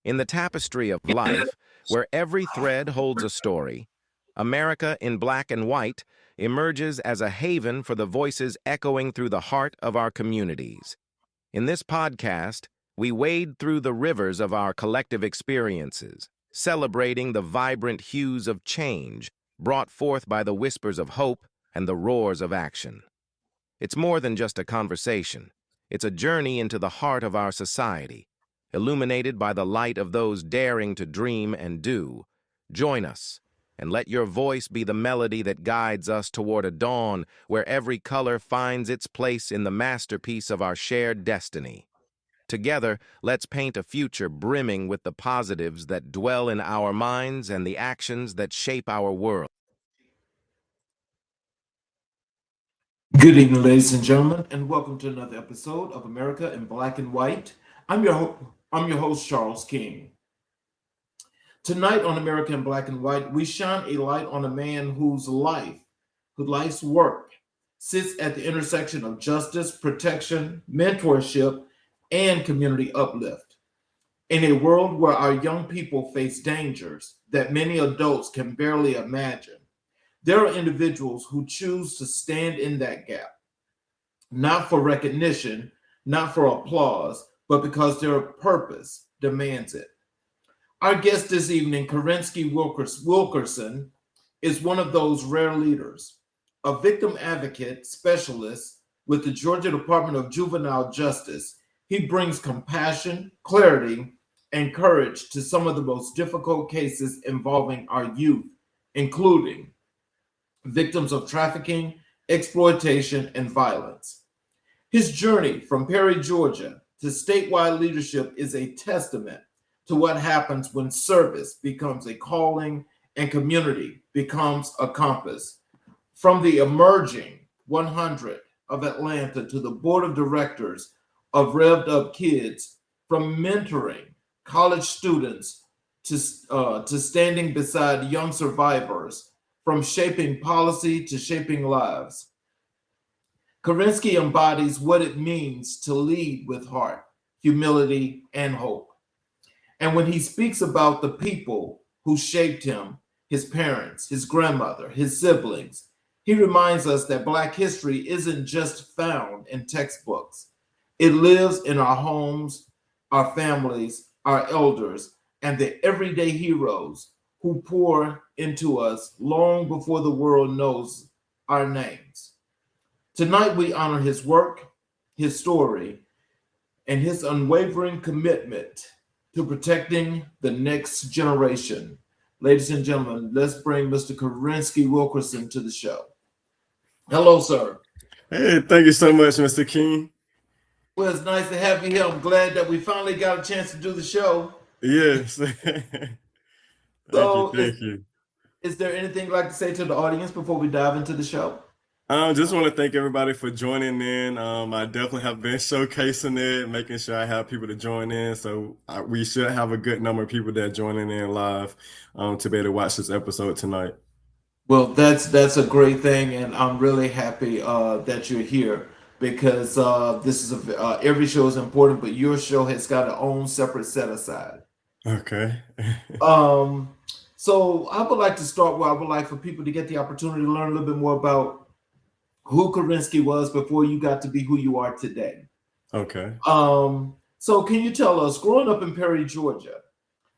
In the tapestry of life, where every thread holds a story, America in Black and White emerges as a haven for the voices echoing through the heart of our communities. In this podcast, we wade through the rivers of our collective experiences, celebrating the vibrant hues of change brought forth by the whispers of hope and the roars of action. It's more than just a conversation. It's a journey into the heart of our society, illuminated by the light of those daring to dream and do. Join us, and let your voice be the melody that guides us toward a dawn where every color finds its place in the masterpiece of our shared destiny. Together, let's paint a future brimming with the positives that dwell in our minds and the actions that shape our world. Good evening, ladies and gentlemen, and welcome to another episode of America in Black and White. I'm your host, Charles King. Tonight on America in Black and White, we shine a light on a man whose life's work sits at the intersection of justice, protection, mentorship, and community uplift. In a world where our young people face dangers that many adults can barely imagine, there are individuals who choose to stand in that gap, not for recognition, not for applause, but because their purpose demands it. Our guest this evening, Kirenski Wilkerson, is one of those rare leaders, a victim advocate specialist with the Georgia Department of Juvenile Justice. He brings compassion, clarity, and courage to some of the most difficult cases involving our youth, including victims of trafficking, exploitation, and violence. His journey from Perry, Georgia to statewide leadership is a testament to what happens when service becomes a calling and community becomes a compass. From the emerging 100 of Atlanta to the board of directors of Revved Up Kids, from mentoring college students to standing beside young survivors, from shaping policy to shaping lives. Kirenski embodies what it means to lead with heart, humility, and hope. And when he speaks about the people who shaped him, his parents, his grandmother, his siblings, he reminds us that Black history isn't just found in textbooks. It lives in our homes, our families, our elders, and the everyday heroes who pour into us long before the world knows our names. Tonight, we honor his work, his story, and his unwavering commitment to protecting the next generation. Ladies and gentlemen, let's bring Mr. Kirenski Wilkerson to the show. Hello, sir. Hey, thank you so much, Mr. King. Well, it's nice to have you here. I'm glad that we finally got a chance to do the show. Yes. So, Thank you. Is there anything you'd like to say to the audience before we dive into the show? Just want to thank everybody for joining in. I definitely have been showcasing it, making sure I have people to join in. So we should have a good number of people that are joining in live to be able to watch this episode tonight. Well, that's a great thing, and I'm really happy that you're here because this is every show is important, but your show has got its own separate set aside. Okay. So I would like to start where I would like for people to get the opportunity to learn a little bit more about who Kirenski was before you got to be who you are today. Okay. So can you tell us, growing up in Perry, Georgia,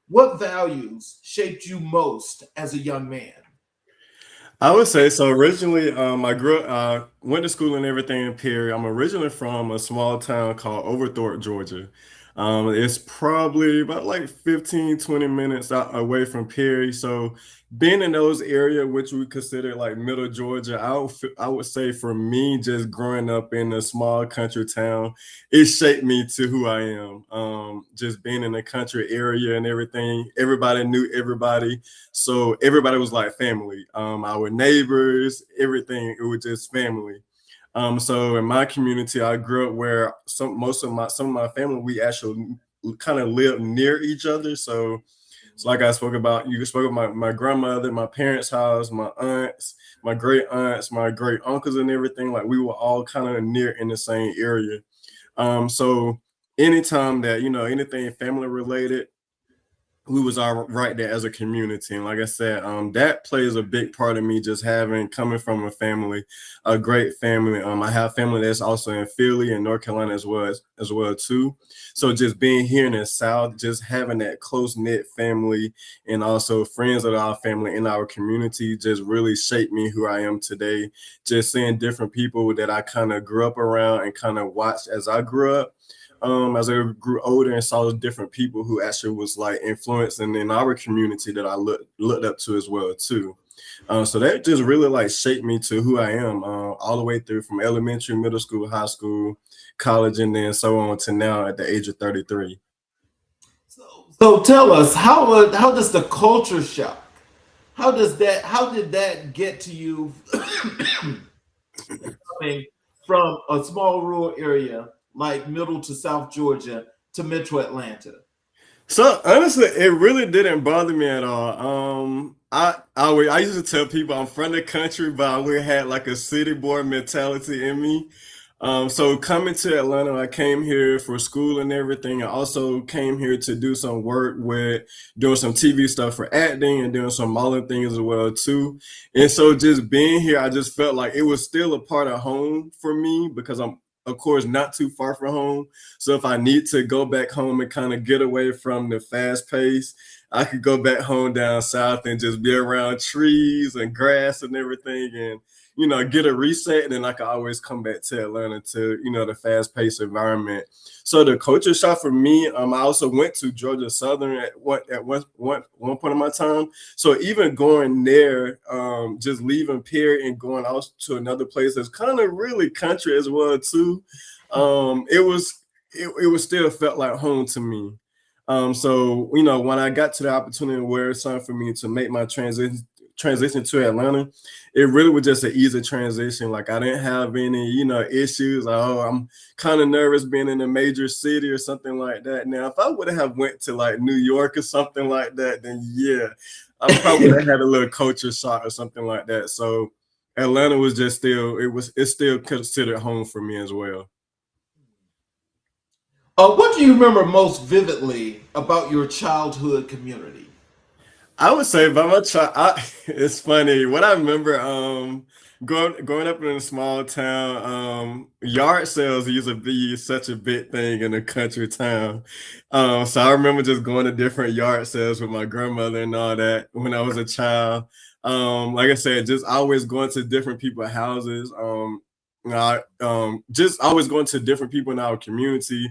what values shaped you most as a young man? I would say so. Originally, I went to school and everything in Perry. I'm originally from a small town called Overthorpe, Georgia. It's probably about like 15, 20 minutes away from Perry. So being in those areas, which we consider like middle Georgia, I would say for me, just growing up in a small country town, it shaped me to who I am. Just being in a country area and everything, everybody knew everybody. So everybody was like family. Our neighbors, everything, it was just family. So in my community, I grew up where some of my family, we actually kind of live near each other. So like I spoke about, you spoke about my grandmother, my parents' house, my aunts, my great uncles and everything. Like we were all kind of near in the same area. So anytime that, anything family related, we was all right there as a community. And like I said, that plays a big part of me just coming from a family, a great family. I have family that's also in Philly and North Carolina as well too. So just being here in the South, just having that close knit family and also friends of our family in our community just really shaped me who I am today. Just seeing different people that I kind of grew up around and kind of watched as I grew up, as I grew older and saw different people who actually was like influencing in our community that I looked up to as well too. So that just really like shaped me to who I am, all the way through from elementary, middle school, high school, college, and then so on to now at the age of 33. So tell us, how does the culture shock? How did that get to you coming from a small rural area like Middle to South Georgia to Metro Atlanta? So honestly, it really didn't bother me at all. I used to tell people I'm from the country, but I really had like a city boy mentality in me. So coming to Atlanta, I came here for school and everything. I also came here to do some work with doing some TV stuff for acting and doing some modeling things as well too. And so just being here, I just felt like it was still a part of home for me because I'm, of course, not too far from home. So if I need to go back home and kind of get away from the fast pace, I could go back home down south and just be around trees and grass and everything and, get a reset. And then I could always come back to Atlanta to, the fast paced environment. So the culture shock for me, I also went to Georgia Southern at one point in my time. So even going there, just leaving Pierre and going out to another place that's kind of really country as well too. It was still felt like home to me. So when I got to the opportunity where it's time for me to make my transition to Atlanta, it really was just an easy transition. Like I didn't have any, issues. Like, oh, I'm kind of nervous being in a major city or something like that. Now, if I would have went to like New York or something like that, then yeah, I probably would have had a little culture shock or something like that. So Atlanta was just it's still considered home for me as well. What do you remember most vividly about your childhood community? I would say by my child, it's funny. What I remember, growing up in a small town, yard sales used to be such a big thing in a country town. So I remember just going to different yard sales with my grandmother and all that when I was a child. Like I said, just always going to different people's houses. Just always going to different people in our community,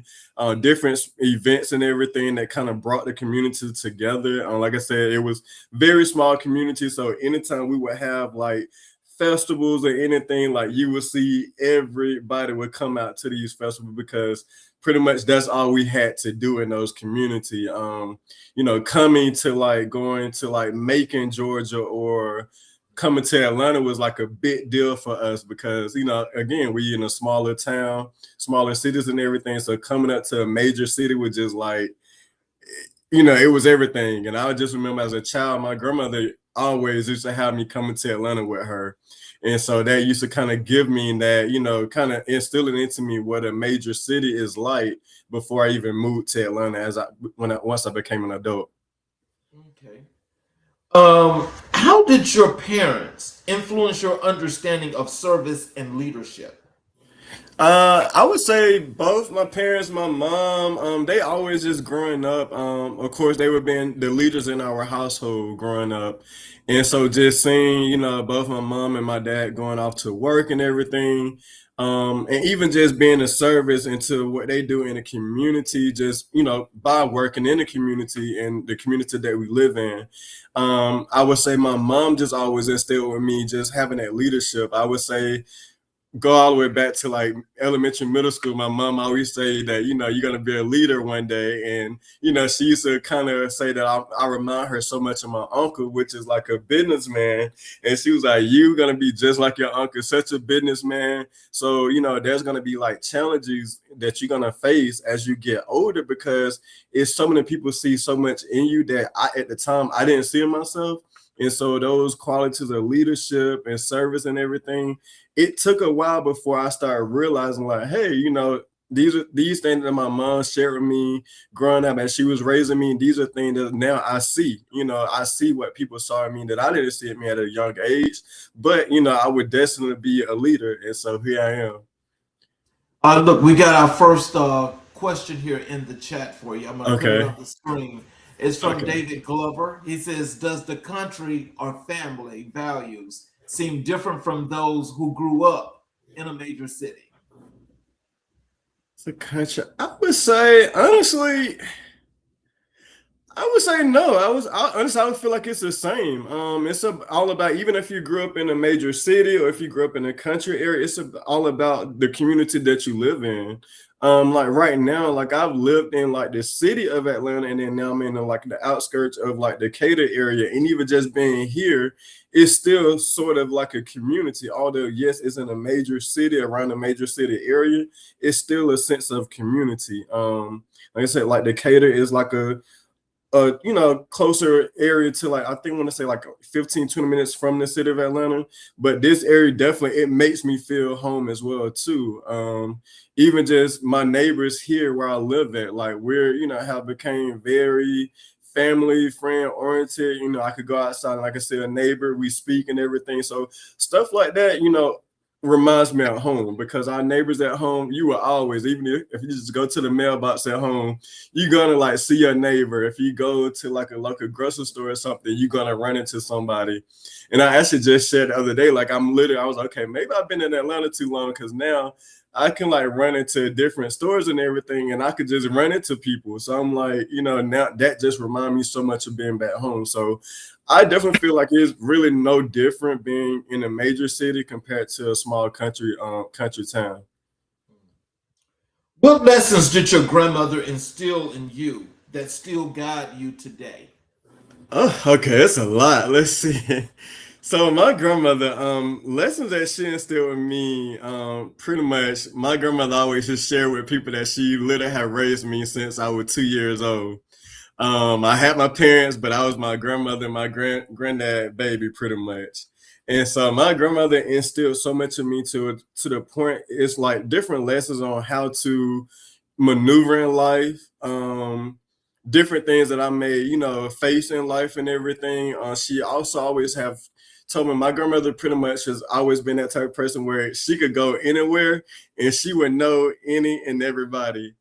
different events and everything that kind of brought the community together. Like I said, it was very small community. So anytime we would have like festivals or anything, like you would see everybody would come out to these festivals because pretty much that's all we had to do in those community. Coming to like going to like Macon, Georgia, or coming to Atlanta was like a big deal for us because, again, we in a smaller town, smaller cities and everything. So coming up to a major city was just like, it was everything. And I just remember as a child, my grandmother always used to have me coming to Atlanta with her. And so that used to kind of give me that, kind of instill it into me what a major city is like before I even moved to Atlanta once I became an adult. Okay. How did your parents influence your understanding of service and leadership? I would say both my parents, my mom, they always just growing up. Of course, they were being the leaders in our household growing up. And so just seeing, both my mom and my dad going off to work and everything, and even just being a service into what they do in the community, just, by working in the community and the community that we live in. I would say my mom just always instilled with me just having that leadership. I would say go all the way back to like elementary, middle school. My mom always say that, you're going to be a leader one day. And, she used to kind of say that I remind her so much of my uncle, which is like a businessman. And she was like, you're going to be just like your uncle, such a businessman. So, there's going to be like challenges that you're going to face as you get older because it's so many people see so much in you that at the time, I didn't see in myself. And so those qualities of leadership and service and everything, it took a while before I started realizing like, hey, these things that my mom shared with me growing up as she was raising me. These are things that now I see. I see what people saw in me that I didn't see in me at a young age. But I would definitely be a leader, and so here I am. Look, we got our first question here in the chat for you. I'm going to put it Okay. on the screen. It's from Okay. David Glover. He says, "Does the country or family values seem different from those who grew up in a major city?" The country. I would say honestly. I would say no. Honestly, I would feel like it's the same. All about, even if you grew up in a major city or if you grew up in a country area, it's all about the community that you live in. Like right now, like I've lived in like the city of Atlanta, and then now I'm in like the outskirts of like the Decatur area, and even just being here, it's still sort of like a community. Although yes, it's in a major city around a major city area, it's still a sense of community. Like I said, like Decatur is like a closer area to, like, I think I want to say like 15-20 minutes from the city of Atlanta. But this area definitely, it makes me feel home as well too. Even just my neighbors here where I live at, like we're have became very family friend oriented. I could go outside and, like I said, a neighbor, we speak and everything. So stuff like that, reminds me at home, because our neighbors at home, you will always, even if you just go to the mailbox at home, you're gonna like see your neighbor. If you go to like a local grocery store or something, you're gonna run into somebody. And I actually just said the other day, like I was like, okay, maybe I've been in Atlanta too long, because now I can like run into different stores and everything, and I could just run into people. So I'm like, now that just reminds me so much of being back home. So I definitely feel like it's really no different being in a major city compared to a small country town. What lessons did your grandmother instill in you that still guide you today? Oh, okay, it's a lot. Let's see. So my grandmother, lessons that she instilled with me, pretty much my grandmother always just shared with people that she literally had raised me since I was 2 years old. I had my parents, but I was my grandmother and my granddad baby pretty much. And so my grandmother instilled so much in me to the point it's like different lessons on how to maneuver in life, different things that I may, face in life and everything. She also always have told me, my grandmother pretty much has always been that type of person where she could go anywhere and she would know any and everybody.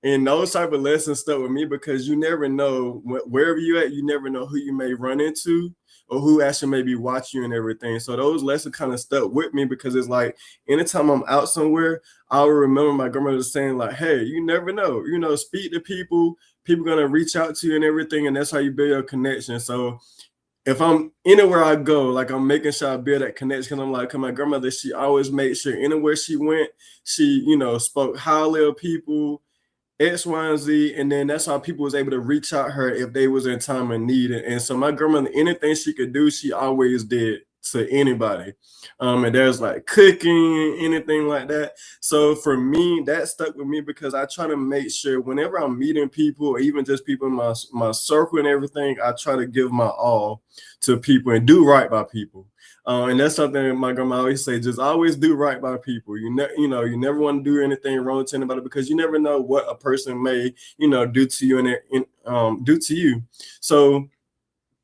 And those type of lessons stuck with me, because you never know wherever you at, you never know who you may run into or who actually may be watching you and everything. So those lessons kind of stuck with me, because it's like anytime I'm out somewhere, I will remember my grandmother saying like, hey, you never know, speak to people going to reach out to you and everything. And that's how you build your connection. So if I'm anywhere I go, like I'm making sure I build that connection. I'm like, my grandmother, she always made sure anywhere she went, she, spoke highly of people, X, Y, and Z, and then that's how people was able to reach out her if they was in time of need. And so my grandmother, anything she could do, she always did to anybody. And there's like cooking, anything like that. So for me, that stuck with me, because I try to make sure whenever I'm meeting people, or even just people in my circle and everything, I try to give my all to people and do right by people. And that's something my grandma always say, just always do right by people. You never want to do anything wrong to anybody, because you never know what a person may, do to you and do to you. So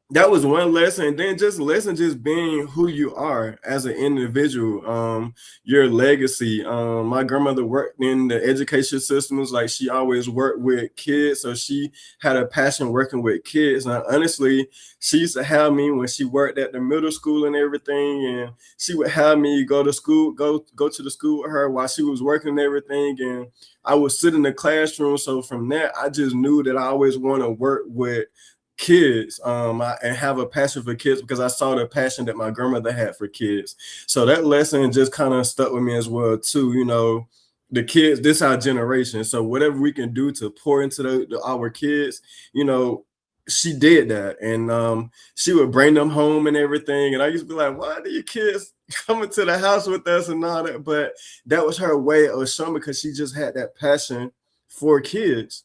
that was one lesson. And then just being who you are as an individual, your legacy. My grandmother worked in the education systems. Like she always worked with kids. So she had a passion working with kids. And honestly, she used to have me when she worked at the middle school and everything. And she would have me go to school, go to the school with her while she was working and everything. And I would sit in the classroom. So from that, I just knew that I always want to work with kids, and have a passion for kids, because I saw the passion that my grandmother had for kids. So that lesson just kind of stuck with me as well too. The kids, this our generation, so whatever we can do to pour into our kids, she did that. And she would bring them home and everything, and I used to be like, why do your kids coming to the house with us and all that? But that was her way of showing, because she just had that passion for kids.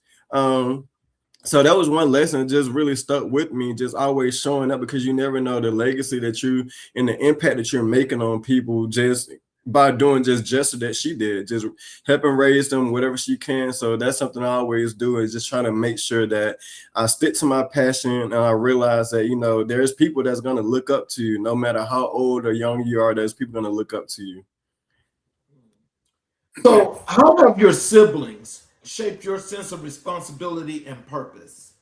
So that was one lesson that just really stuck with me, just always showing up, because you never know the legacy that you and the impact that you're making on people just by doing just gesture that she did, just helping raise them whatever she can. So that's something I always do, is just trying to make sure that I stick to my passion, and I realize that, you know, there's people that's going to look up to you no matter how old or young you are. There's people going to look up to you. So, how have your siblings shaped your sense of responsibility and purpose?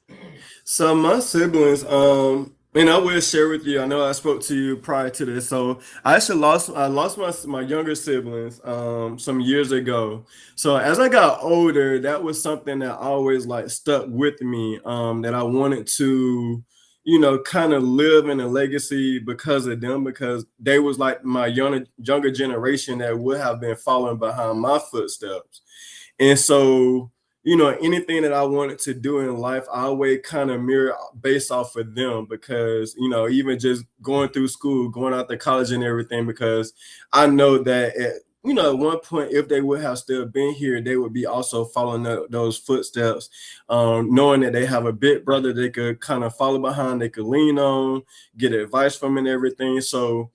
So my siblings, and I will share with you. I know I spoke to you prior to this. So I lost my younger siblings some years ago. So as I got older, that was something that always like stuck with me. That I wanted to, you know, kind of live in a legacy because of them, because they was like my younger generation that would have been following behind my footsteps. And so, you know, anything that I wanted to do in life, I always kind of mirror based off of them, because, you know, even just going through school, going out to college and everything, because I know that you know, at one point, if they would have still been here, they would be also following those footsteps, knowing that they have a big brother they could kind of follow behind, they could lean on, get advice from, and everything. So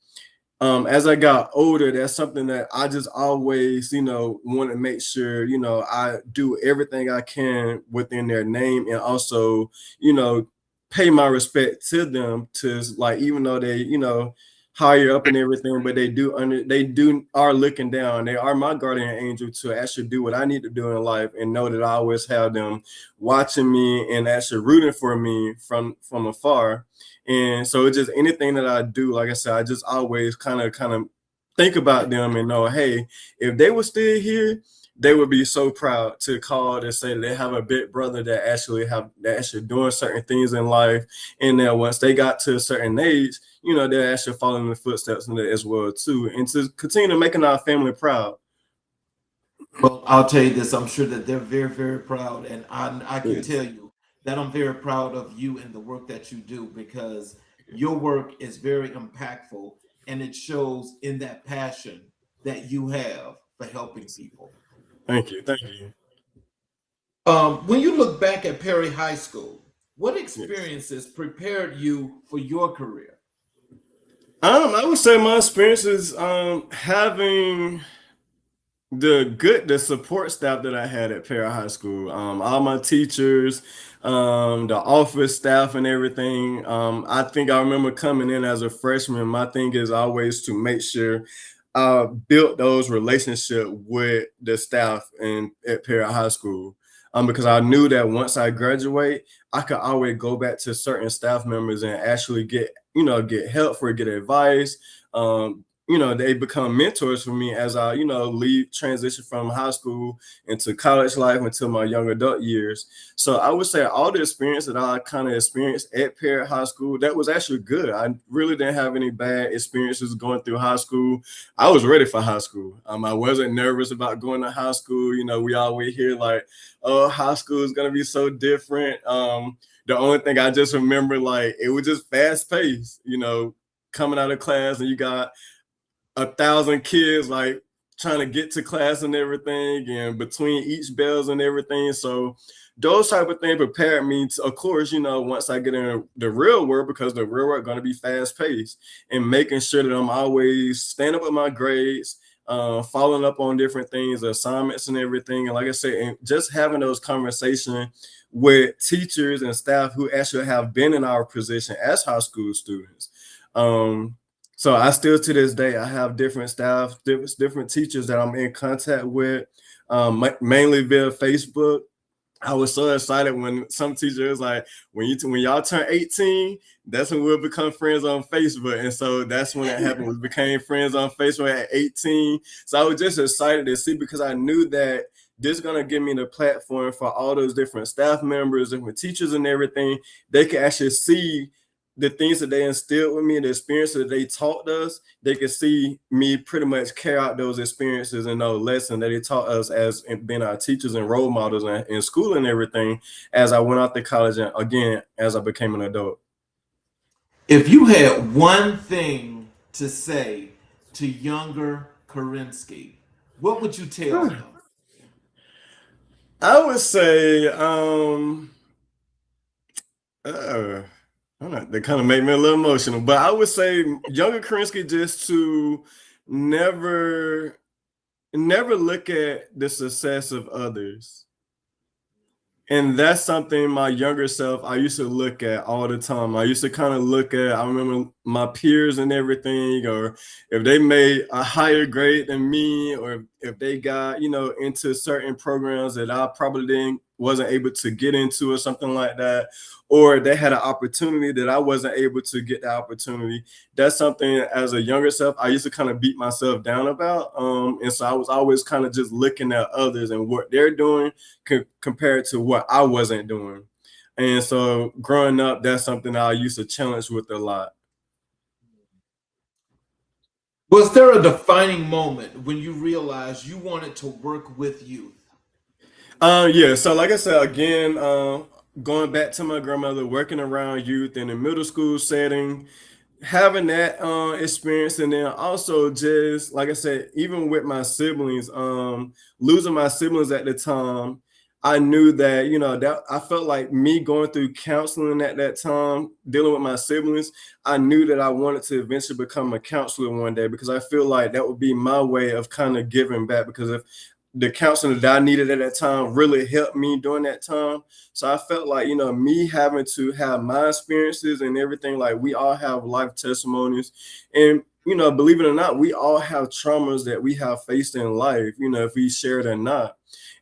as I got older, that's something that I just always, you know, want to make sure, you know, I do everything I can within their name, and also, you know, pay my respect to them, to like, even though they, you know, higher up and everything, but they do are looking down. They are my guardian angel to actually do what I need to do in life, and know that I always have them watching me and actually rooting for me from afar. And so it's just anything that I do, like I said, I just always kind of think about them and know, hey, if they were still here, they would be so proud to call and say they have a big brother that actually doing certain things in life. And then once they got to a certain age, you know, they're actually following the footsteps in it as well too. And to continue making our family proud. Well, I'll tell you this, I'm sure that they're very, very proud. And I can Yes. tell you that I'm very proud of you and the work that you do, because your work is very impactful, and it shows in that passion that you have for helping people. Thank you. Thank you. When you look back at Perry High School, what Yes. experiences prepared you for your career? I would say my experiences having the support staff that I had at Para High School, all my teachers, the office staff and everything. I think I remember coming in as a freshman. My thing is always to make sure I built those relationships with the staff at Para High School. Because I knew that once I graduate, I could always go back to certain staff members and actually get help for, get advice. You know, they become mentors for me as I, you know, leave transition from high school into college life until my young adult years. So I would say all the experience that I kind of experienced at Parrott High School, that was actually good. I really didn't have any bad experiences going through high school. I was ready for high school. I wasn't nervous about going to high school. You know, we always hear like, oh, high school is gonna be so different. The only thing I just remember, like, it was just fast paced, you know, coming out of class and you got 1,000 kids like trying to get to class and everything, and between each bells and everything. So those type of things prepared me to, of course, you know, once I get in the real world, because the real world going to be fast paced, and making sure that I'm always standing up with my grades, following up on different things, assignments and everything. And like I said, and just having those conversations with teachers and staff who actually have been in our position as high school students. So I still, to this day, I have different staff, different teachers that I'm in contact with, mainly via Facebook. I was so excited when some teacher was like, when y'all turn 18, that's when we'll become friends on Facebook. And so that's when it happened. We became friends on Facebook at 18. So I was just excited to see, because I knew that this is going to give me the platform for all those different staff members, different teachers and everything. They can actually see the things that they instilled with me, the experiences that they taught us. They could see me pretty much carry out those experiences and those lessons that they taught us as being our teachers and role models in school and everything, as I went out to college and again, as I became an adult. If you had one thing to say to younger Kirenski, what would you tell him? I would say, uh, I don't know, they kind of make me a little emotional, but I would say younger Kirenski, just to never look at the success of others. And that's something my younger self, I used to look at all the time. I used to kind of look at, I remember my peers and everything, or if they made a higher grade than me, or if they got, into certain programs that I probably wasn't able to get into or something like that, or they had an opportunity that I wasn't able to get the opportunity. That's something as a younger self, I used to kind of beat myself down about. And so I was always kind of just looking at others and what they're doing compared to what I wasn't doing. And so growing up, that's something I used to challenge with a lot. Was there a defining moment when you realized you wanted to work with youth? Yeah, so like I said, again, going back to my grandmother, working around youth in a middle school setting, having that experience, and then also just like I said, even with my siblings, losing my siblings at the time, I knew that that I felt like me going through counseling at that time, dealing with my siblings. I knew that I wanted to eventually become a counselor one day, because I feel like that would be my way of kind of giving back, because if the counseling that I needed at that time really helped me during that time. So I felt like, me having to have my experiences and everything, like we all have life testimonies, and, believe it or not, we all have traumas that we have faced in life, if we share it or not.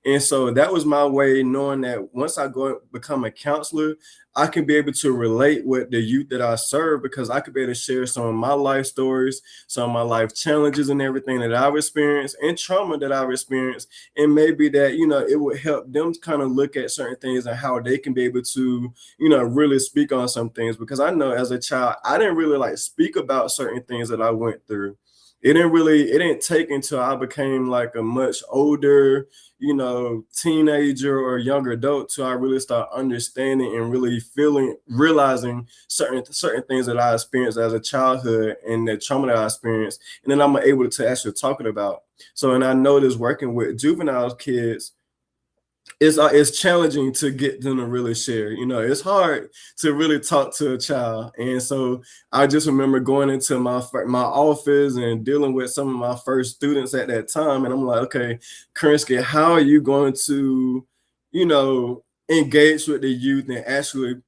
And so that was my way, knowing that once I go become a counselor, I can be able to relate with the youth that I serve, because I could be able to share some of my life stories, some of my life challenges and everything that I've experienced and trauma that I've experienced. And maybe that, it would help them kind of look at certain things and how they can be able to, really speak on some things. Because I know as a child, I didn't really like speak about certain things that I went through. It didn't take until I became like a much older, teenager or younger adult till I really start understanding and really realizing certain things that I experienced as a childhood and the trauma that I experienced. And then I'm able to actually talk it about. So, and I noticed working with juvenile kids, it's challenging to get them to really share. It's hard to really talk to a child. And so I just remember going into my office and dealing with some of my first students at that time, and I'm like, okay, Kirenski, how are you going to engage with the youth and actually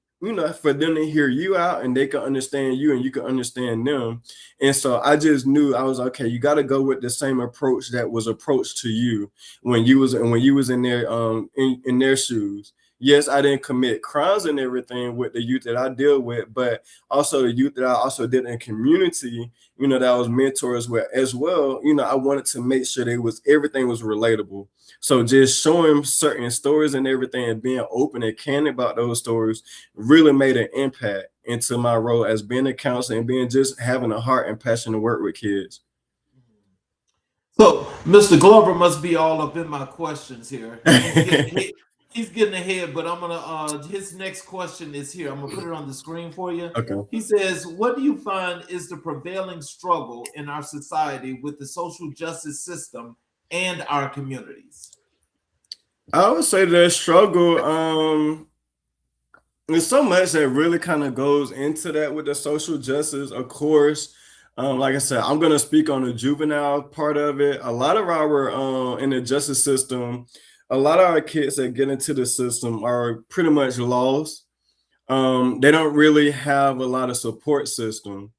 for them to hear you out, and they can understand you and you can understand them. And so I just knew, I was okay, you got to go with the same approach that was approached to you when you was in their in their shoes. Yes, I didn't commit crimes and everything with the youth that I deal with, but also the youth that I also did in community, that I was mentors with as well. I wanted to make sure everything was relatable. So just showing certain stories and everything and being open and candid about those stories really made an impact into my role as being a counselor and being just having a heart and passion to work with kids. So Mr. Glover must be all up in my questions here. He's getting ahead, but I'm gonna his next question is here. I'm gonna put it on the screen for you. Okay. He says, what do you find is the prevailing struggle in our society with the social justice system and our communities? I would say the struggle, there's so much that really kind of goes into that with the social justice, of course. Like I said, I'm going to speak on the juvenile part of it. A lot of our in the justice system, a lot of our kids that get into the system are pretty much lost. They don't really have a lot of support system.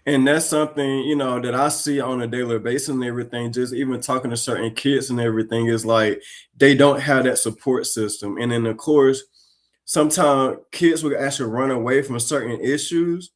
And that's something, that I see on a daily basis and everything, just even talking to certain kids and everything, is like they don't have that support system. And then, of course, sometimes kids will actually run away from certain issues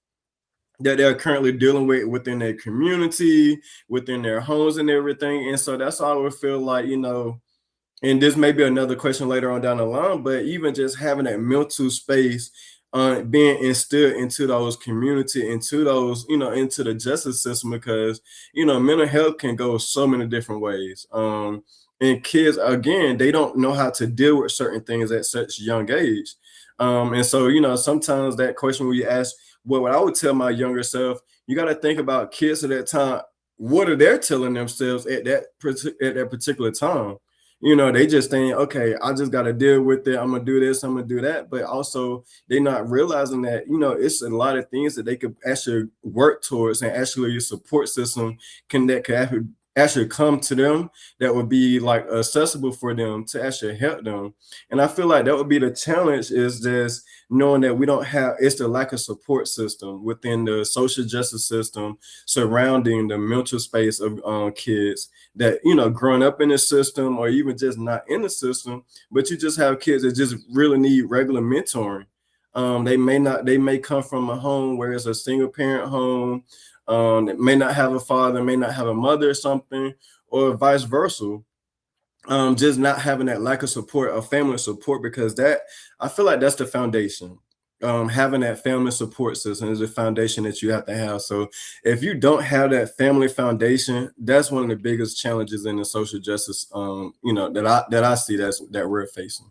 that they're currently dealing with within their community, within their homes and everything. And so that's all I would feel like, and this may be another question later on down the line, but even just having that mental space, being instilled into those community, into those, into the justice system, because, mental health can go so many different ways. And kids, again, they don't know how to deal with certain things at such young age. And so, sometimes that question where you ask, well, what I would tell my younger self, you got to think about kids at that time. What are they telling themselves at that particular time? They just think, okay, I just got to deal with it. I'm gonna do this, I'm gonna do that. But also they're not realizing that, it's a lot of things that they could actually work towards, and actually your support system that could actually come to them, that would be like accessible for them to actually help them. And I feel like that would be the challenge, is just knowing that we don't have, it's the lack of support system within the social justice system surrounding the mental space of kids, that growing up in the system, or even just not in the system, but you just have kids that just really need regular mentoring. They may come from a home where it's a single parent home, that may not have a father, may not have a mother or something, or vice versa. Just not having that lack of support, of family support, because that, I feel like that's the foundation. Having that family support system is the foundation that you have to have. So if you don't have that family foundation, that's one of the biggest challenges in the social justice, that I see that we're facing.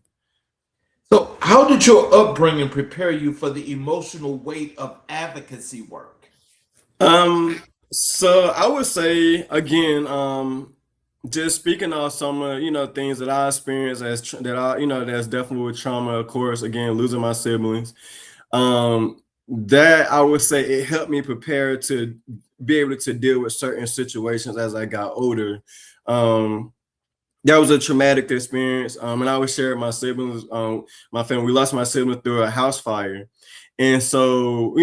So, how did your upbringing prepare you for the emotional weight of advocacy work? So I would say again, just speaking of some things that I experienced that I that's definitely with trauma. Of course, again, losing my siblings. That I would say it helped me prepare to be able to deal with certain situations as I got older. That was a traumatic experience. And I would share with my siblings, my family. We lost my sibling through a house fire, and so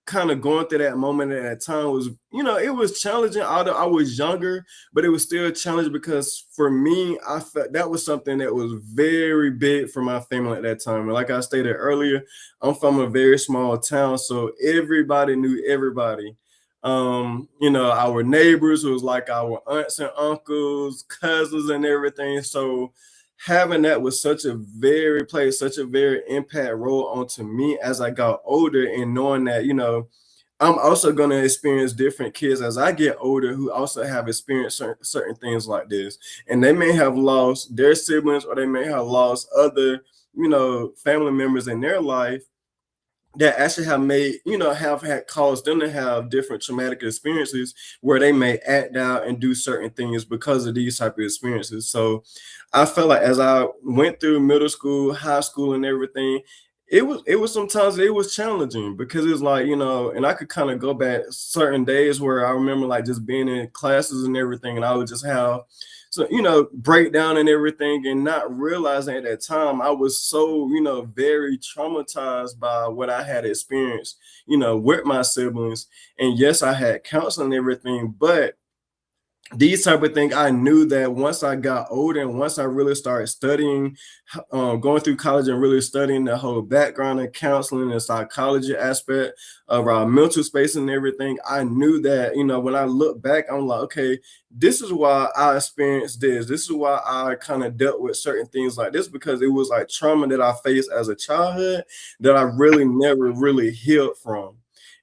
kind of going through that moment at that time was, it was challenging. Although I was younger, but it was still a challenge, because for me, I felt that was something that was very big for my family at that time. And like I stated earlier, I'm from a very small town, so everybody knew everybody. Our neighbors was like our aunts and uncles, cousins, and everything. So having that was played such a very impact role onto me as I got older, and knowing that, I'm also going to experience different kids as I get older who also have experienced certain things like this. And they may have lost their siblings, or they may have lost other, family members in their life, that actually have had caused them to have different traumatic experiences, where they may act out and do certain things because of these type of experiences. So I felt like as I went through middle school, high school, and everything, it was sometimes it was challenging, because it's like, and I could kind of go back certain days where I remember like just being in classes and everything, and I would just have breakdown and everything, and not realizing at that time I was so, very traumatized by what I had experienced, with my siblings. And yes, I had counseling and everything, but these type of things, I knew that once I got older, and once I really started studying, going through college, and really studying the whole background of counseling and psychology aspect of our mental space and everything, I knew that, when I look back, I'm like, okay, this is why I experienced this. This is why I kind of dealt with certain things like this, because it was like trauma that I faced as a childhood that I really never really healed from.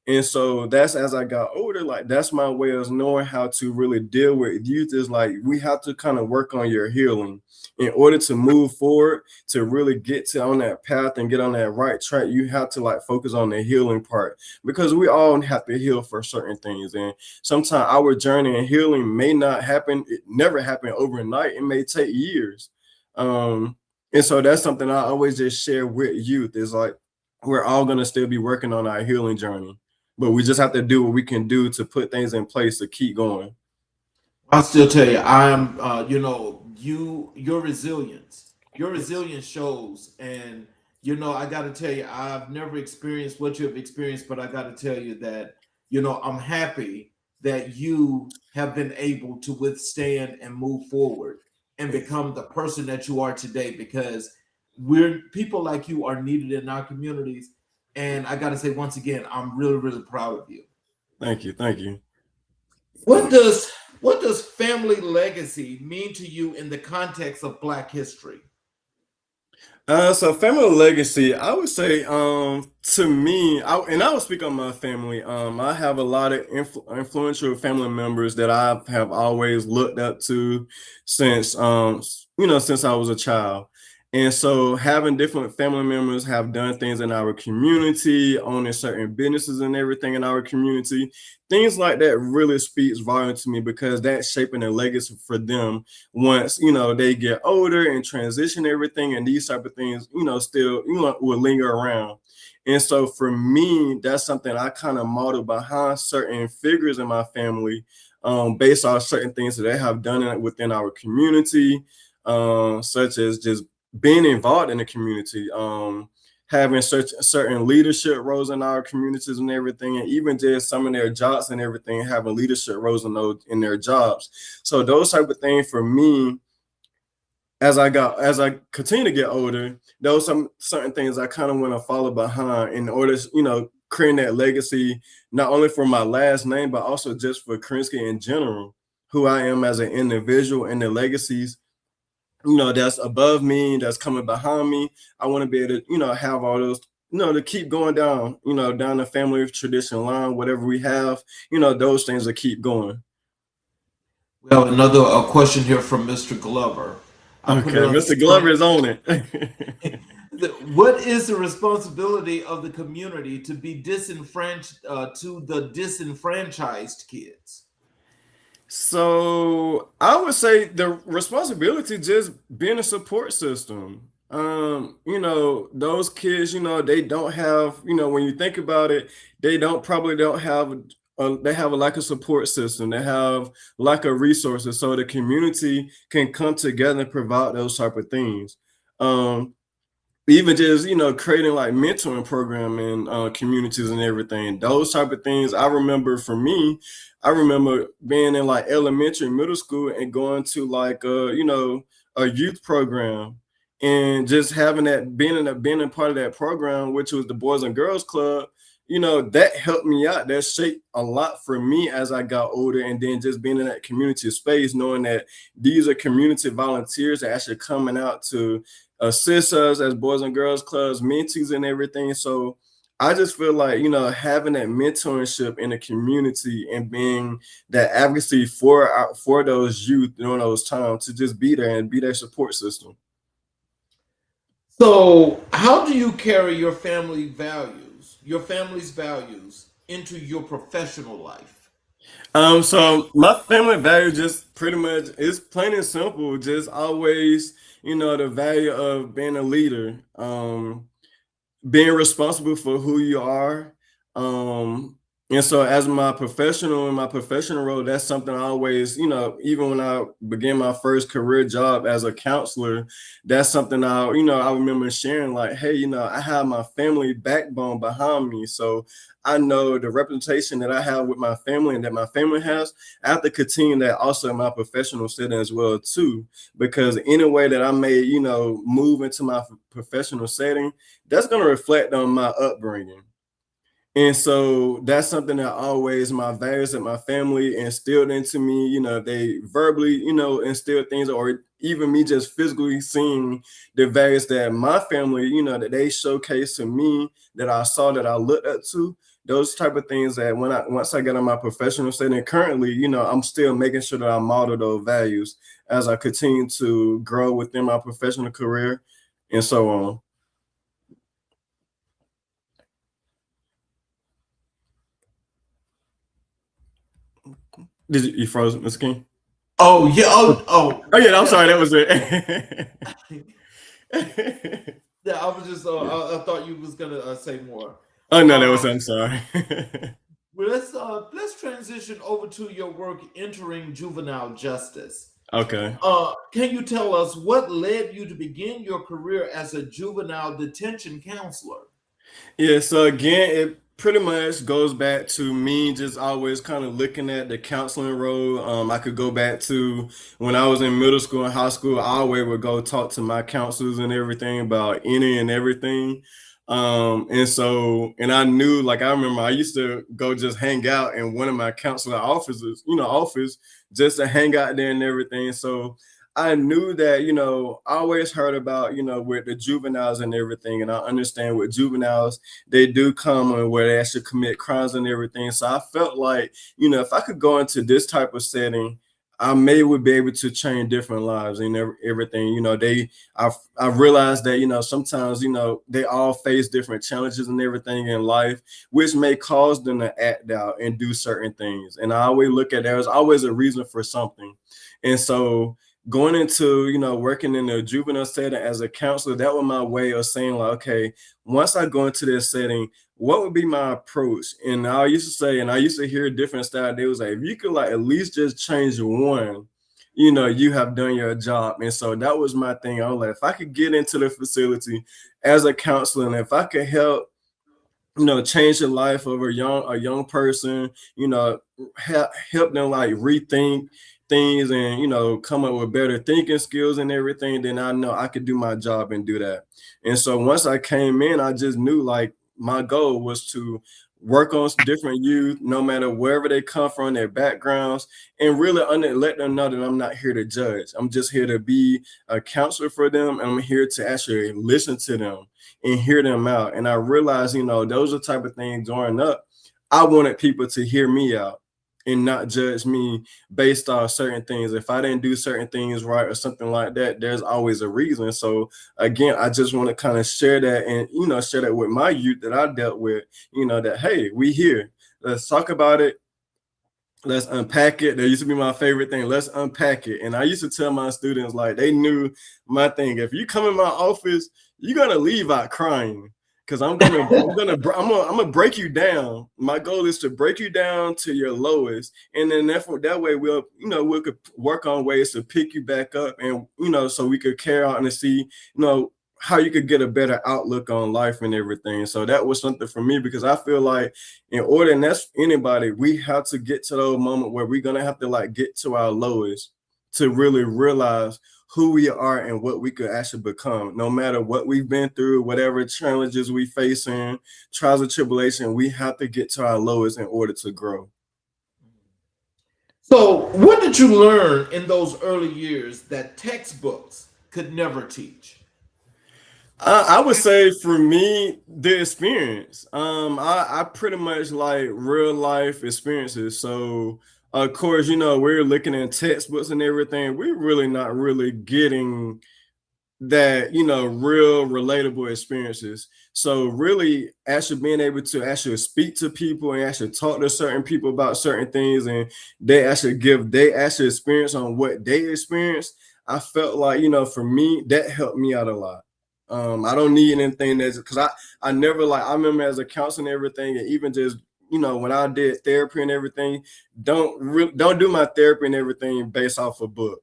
And so that's, as I got older, like that's my way of knowing how to really deal with youth, is like we have to kind of work on your healing in order to move forward, to really get to on that path and get on that right track. You have to like focus on the healing part, because we all have to heal for certain things. And sometimes our journey in healing may not happen, it never happen overnight. It may take years. And so that's something I always just share with youth, is like we're all going to still be working on our healing journey, but we just have to do what we can do to put things in place to keep going. I'll still tell you, I'm, your resilience shows. And, I got to tell you, I've never experienced what you have experienced, but I got to tell you that, I'm happy that you have been able to withstand and move forward and become the person that you are today, because people like you are needed in our communities. And I got to say, once again, I'm really, really proud of you. Thank you. Thank you. What does family legacy mean to you in the context of Black history? So family legacy, I would say, to me, and I will speak on my family. I have a lot of influential family members that I have always looked up to since, since I was a child. And so having different family members have done things in our community, owning certain businesses and everything in our community, things like that really speaks volume to me, because that's shaping a legacy for them once, they get older and transition everything, and these type of things, still, will linger around. And so for me, that's something I kind of model behind certain figures in my family, based on certain things that they have done within our community, such as just being involved in the community, having certain leadership roles in our communities and everything, and even just some of their jobs and everything, having leadership roles in their jobs. So those type of things for me, as I continue to get older, those some certain things I kind of want to follow behind in order, creating that legacy, not only for my last name, but also just for Kirenski in general, who I am as an individual, and the legacies, that's above me, that's coming behind me. I want to be able to, have all those, to keep going down, down the family tradition line, whatever we have, those things that keep going. We have another question here from Mr. Glover. Okay, Mr. Glover is on it. What is the responsibility of the community to be disenfranchised to the disenfranchised kids? So I would say the responsibility just being a support system. Those kids, they don't have, when you think about it, they probably don't have they have a lack of support system. They have lack of resources, so the community can come together and provide those type of things. Even just creating like mentoring program in communities and everything, those type of things. I remember for me, I remember being in like elementary, middle school, and going to like a youth program, and just having that, being a part of that program, which was the Boys and Girls Club. That helped me out. That shaped a lot for me as I got older, and then just being in that community space, knowing that these are community volunteers that actually coming out to assist us as Boys and Girls Clubs, mentees and everything. So I just feel like, having that mentorship in the community and being that advocacy for those youth during those times, to just be there and be their support system. So how do you carry your family's values into your professional life? So my family value just pretty much is plain and simple, just always, the value of being a leader, being responsible for who you are. And so as in my professional role, that's something I always, even when I began my first career job as a counselor, that's something I remember sharing, like, hey, I have my family backbone behind me. So I know the reputation that I have with my family and that my family has, I have to continue that also in my professional setting as well too, because any way that I may, move into my professional setting, that's going to reflect on my upbringing. And so that's something that always, my values that my family instilled into me, they verbally, instilled things, or even me just physically seeing the values that my family, that they showcased to me, that I saw, that I looked up to, those type of things that once I get in my professional setting currently, I'm still making sure that I model those values as I continue to grow within my professional career and so on. You froze, Mr. King? Oh yeah. Oh yeah. I'm sorry. That was it. Yeah, I was just. I thought you was gonna say more. Oh no, that was. I'm sorry. Well, let's transition over to your work entering juvenile justice. Okay. Can you tell us what led you to begin your career as a juvenile detention counselor? Yeah. So again, it pretty much goes back to me just always kind of looking at the counseling role. I could go back to when I was in middle school and high school. I always would go talk to my counselors and everything about any and everything. And I knew, like, I remember I used to go just hang out in one of my counselor offices, office, just to hang out there and everything. So I knew that, I always heard about, with the juveniles and everything. And I understand with juveniles, they do come and where they actually commit crimes and everything. So I felt like, if I could go into this type of setting, I may would be able to change different lives and everything. You know, I've realized that, you know, sometimes, you know, they all face different challenges and everything in life, which may cause them to act out and do certain things. And I always look at there's always a reason for something. And so going into, you know, working in the juvenile setting as a counselor, that was my way of saying like, okay, once I go into this setting, what would be my approach? And I used to say, and I used to hear different style. They was like, if you could like at least just change one, you know, you have done your job. And so that was my thing. I was like, if I could get into the facility as a counselor, and if I could help, you know, change the life of a young person, you know, help them like rethink things and, you know, come up with better thinking skills and everything, then I know I could do my job and do that. And so once I came in, I just knew like my goal was to work on different youth, no matter wherever they come from, their backgrounds, and really let them know that I'm not here to judge. I'm just here to be a counselor for them. And I'm here to actually listen to them and hear them out. And I realized, you know, those are the type of things growing up. I wanted people to hear me out and not judge me based off certain things. If I didn't do certain things right or something like that, there's always a reason. So again, I just want to kind of share that and, you know, share that with my youth that I dealt with, you know, that, hey, we here. Let's talk about it. Let's unpack it. That used to be my favorite thing. Let's unpack it. And I used to tell my students, like, they knew my thing. If you come in my office, you're gonna leave out crying. Because I'm gonna break you down. My goal is to break you down to your lowest, and then that way we could work on ways to pick you back up, and so we could carry out and see how you could get a better outlook on life and everything. So that was something for me, because I feel like in order, and that's anybody, we have to get to those moments where we're gonna have to like get to our lowest to really realize who we are and what we could actually become. No matter what we've been through, whatever challenges we face in, trials and tribulation, we have to get to our lowest in order to grow. So what did you learn in those early years that textbooks could never teach? I would say for me, the experience. I pretty much like real life experiences. So of course, we're looking at textbooks and everything. We're really not really getting that, real relatable experiences. So really actually being able to actually speak to people and actually talk to certain people about certain things, and they actually give they actually experience on what they experienced. I felt like, for me, that helped me out a lot. I don't need anything that's, because I never, like, I remember as a counselor and everything, and even just, when I did therapy and everything, don't do my therapy and everything based off a book.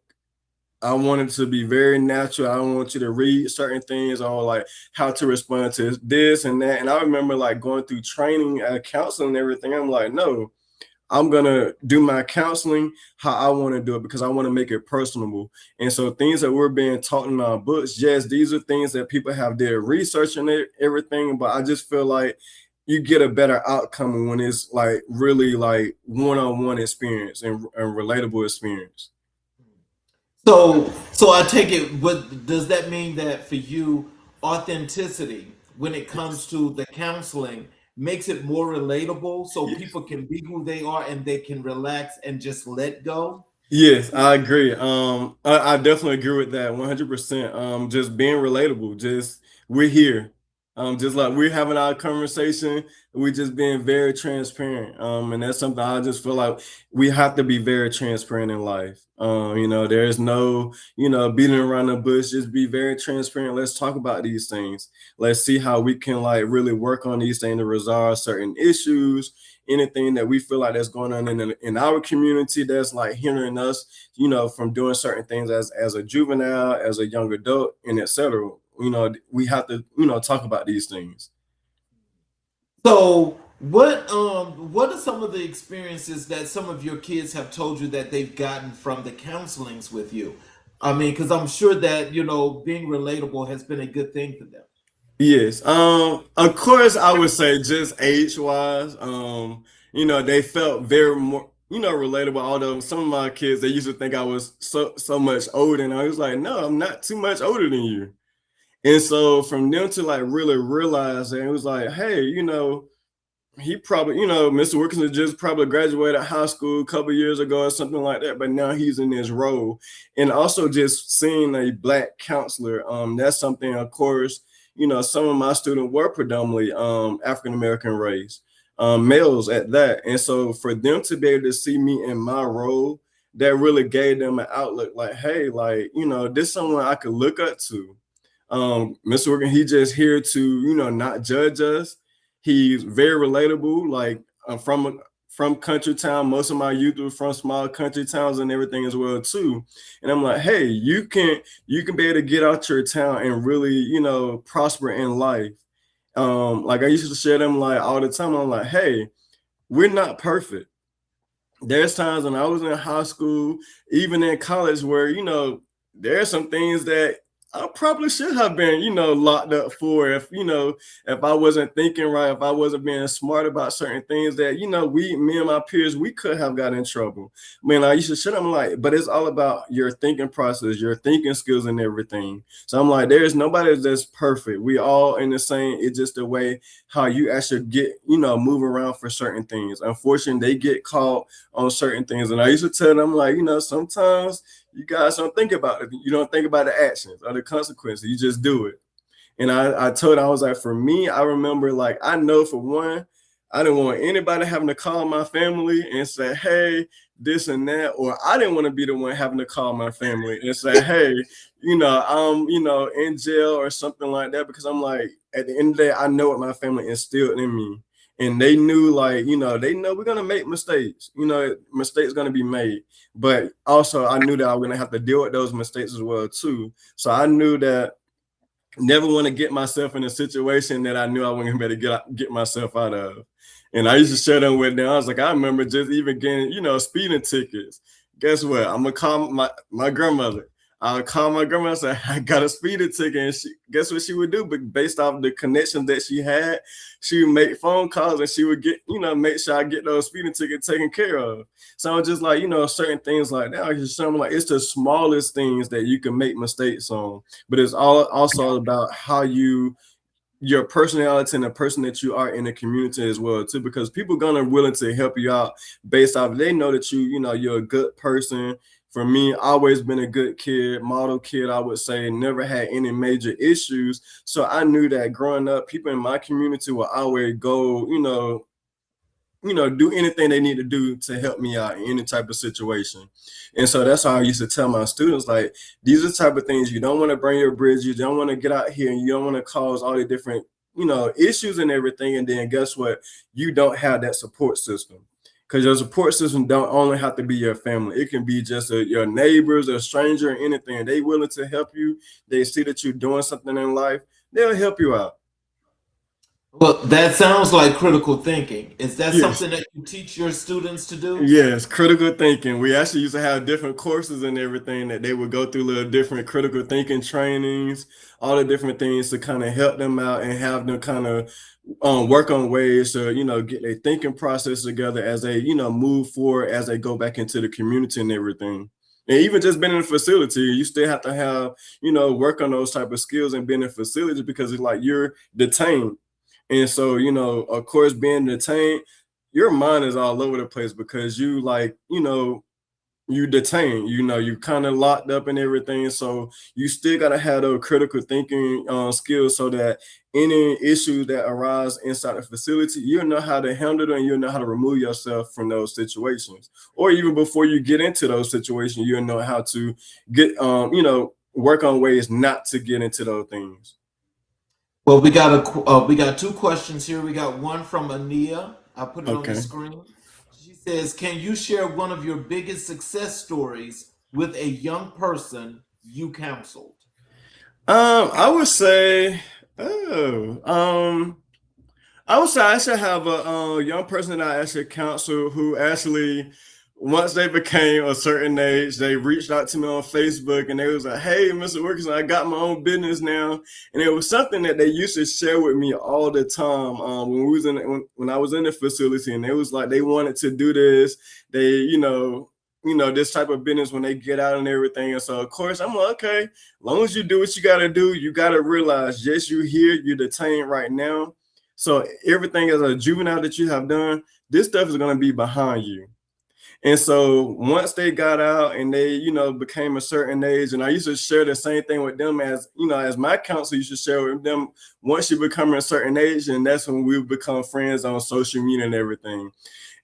I want it to be very natural. I don't want you to read certain things or like how to respond to this and that. And I remember like going through training at counseling and everything. I'm like, no, I'm gonna do my counseling how I want to do it, because I want to make it personable. And so things that we're being taught in our books, yes, these are things that people have their research and everything, but I just feel like you get a better outcome when it's like really like one-on-one experience and relatable experience. So I take it, what does that mean, that for you, authenticity when it comes to the counseling makes it more relatable so people can be who they are and they can relax and just let go? Yes, I agree. I definitely agree with that 100%. Just being relatable, just we're here. Just like we're having our conversation, we just being very transparent. And that's something I just feel like we have to be very transparent in life. There's no, beating around the bush, just be very transparent. Let's talk about these things. Let's see how we can like really work on these things to resolve certain issues, anything that we feel like that's going on in our community that's like hindering us, from doing certain things as a juvenile, as a young adult, and etc. We have to, talk about these things. So what are some of the experiences that some of your kids have told you that they've gotten from the counselings with you? I mean, because I'm sure that, being relatable has been a good thing for them. Yes. Of course, I would say just age-wise, they felt very more, relatable. Although some of my kids, they used to think I was so much older, and I was like, no, I'm not too much older than you. And so from them to like really realize that, it was like, hey, he probably, Mr. Wilkerson just probably graduated high school a couple years ago or something like that, but now he's in this role. And also just seeing a Black counselor, that's something, of course, some of my students were predominantly African American race, males at that. And so for them to be able to see me in my role, that really gave them an outlook like, hey, like, this is someone I could look up to. Mr. Wilkerson, he just here to, not judge us. He's very relatable. Like, from country town. Most of my youth were from small country towns and everything as well too. And I'm like, hey, you can be able to get out your town and really, prosper in life. Like I used to share them like all the time. I'm like, hey, we're not perfect. There's times when I was in high school, even in college, where there's some things that I probably should have been, locked up for if I wasn't thinking right, if I wasn't being smart about certain things that, me and my peers, we could have got in trouble. I mean, I used to shit. I'm like, but it's all about your thinking process, your thinking skills and everything. So I'm like, there's nobody that's perfect. We all in the same, it's just the way how you actually get, move around for certain things. Unfortunately, they get caught on certain things. And I used to tell them like, sometimes you guys don't think about it. You don't think about the actions or the consequences. You just do it. And I told her, I was like, for me, I remember, like, I know for one, I didn't want anybody having to call my family and say, hey, this and that. Or I didn't want to be the one having to call my family and say, hey, I'm, in jail or something like that. Because I'm like, at the end of the day, I know what my family instilled in me. And they knew, like, they know we're going to make mistakes. Mistakes going to be made. But also, I knew that I was going to have to deal with those mistakes as well, too. So I knew that never want to get myself in a situation that I knew I wasn't going to be able to get myself out of. And I used to share them with them. I was like, I remember just even getting, speeding tickets. Guess what? I'm going to call my grandmother. I'll call my grandma and say, I got a speeding ticket. And guess what she would do? But based off the connections that she had, she would make phone calls and she would get, make sure I get those speeding tickets taken care of. So I'm just like, certain things like that. I just show them like, it's the smallest things that you can make mistakes on. But it's also about how your personality and the person that you are in the community as well too, because people are gonna willing to help you out based off they know that you're a good person. For me, always been a good kid, model kid, I would say, never had any major issues. So I knew that growing up, people in my community will always go, do anything they need to do to help me out in any type of situation. And so that's how I used to tell my students, like, these are the type of things you don't want to burn your bridge, you don't want to get out here and you don't want to cause all the different, issues and everything. And then guess what? You don't have that support system. Because your support system don't only have to be your family. It can be just your neighbors, a stranger, or anything. They willing to help you. They see that you're doing something in life. They'll help you out. Well, that sounds like critical thinking. Is that something that you teach your students to do? Yes, critical thinking. We actually used to have different courses and everything that they would go through little different critical thinking trainings, all the different things to kind of help them out and have them kind of work on ways to, get their thinking process together as they, move forward, as they go back into the community and everything. And even just being in a facility, you still have to have, work on those type of skills and being in a facility because it's like you're detained. And so, of course, being detained, your mind is all over the place because you you detained, you kind of locked up and everything. So you still got to have those critical thinking skills so that any issues that arise inside the facility, you'll know how to handle them and you'll know how to remove yourself from those situations. Or even before you get into those situations, you'll know how to get, work on ways not to get into those things. Well, we got two questions here. We got one from Ania. I put it on the screen. She says, "Can you share one of your biggest success stories with a young person you counseled?" I would say, I actually have a young person that I actually counsel who actually, once they became a certain age, they reached out to me on Facebook and they was like, "Hey, Mr. Wilkerson, I got my own business now." And it was something that they used to share with me all the time when I was in the facility, and they was like, they wanted to do this. They, this type of business when they get out and everything. And so, of course, I'm like, okay, as long as you do what you got to do, you got to realize, yes, you're here, you're detained right now. So everything as a juvenile that you have done, this stuff is going to be behind you. And so once they got out and they, became a certain age, and I used to share the same thing with them as, as my counsel used to share with them. Once you become a certain age, and that's when we become friends on social media and everything.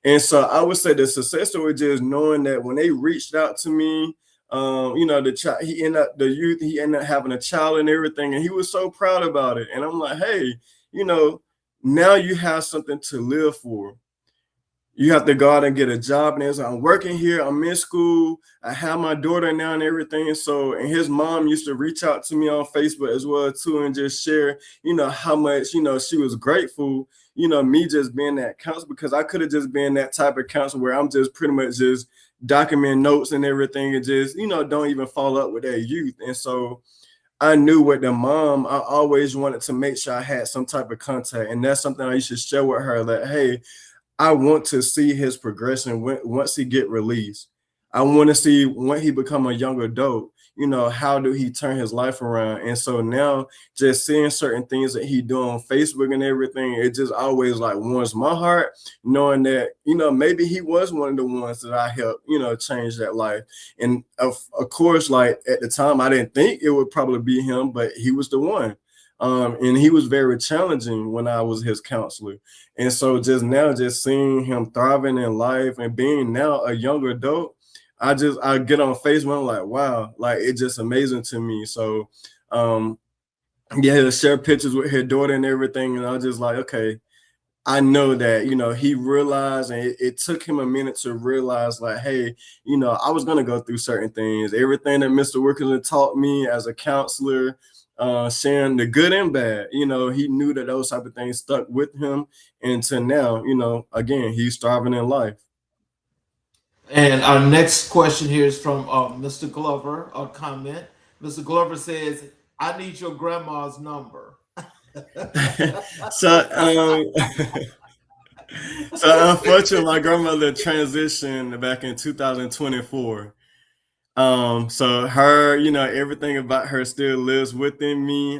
And so I would say the success story just knowing that when they reached out to me, the child, he ended up having a child and everything, and he was so proud about it. And I'm like, hey, now you have something to live for. You have to go out and get a job. And I'm working here. I'm in school. I have my daughter now and everything. So, and his mom used to reach out to me on Facebook as well too, and just share, how much, she was grateful, me just being that counselor, because I could have just been that type of counselor where I'm just pretty much just documenting notes and everything and just, don't even follow up with their youth. And so I knew with the mom, I always wanted to make sure I had some type of contact. And that's something I used to share with her that, hey, I want to see his progression once he get released. I want to see when he become a young adult, how do he turn his life around? And so now just seeing certain things that he do on Facebook and everything, it just always like warms my heart, knowing that, maybe he was one of the ones that I helped, change that life. And of course, like at the time, I didn't think it would probably be him, but he was the one. And he was very challenging when I was his counselor. And so just now, just seeing him thriving in life and being now a young adult, I get on Facebook, I'm like, wow, like it's just amazing to me. So he'll share pictures with his daughter and everything. And I was just like, okay, I know that, he realized, and it took him a minute to realize like, hey, I was going to go through certain things. Everything that Mr. Wilkerson taught me as a counselor, sharing the good and bad, he knew that those type of things stuck with him. And to now, again, he's thriving in life. And our next question here is from Mr. Glover, a comment. Mr. Glover says, I need your grandma's number. So, so unfortunately, my grandmother transitioned back in 2024. So her, everything about her still lives within me.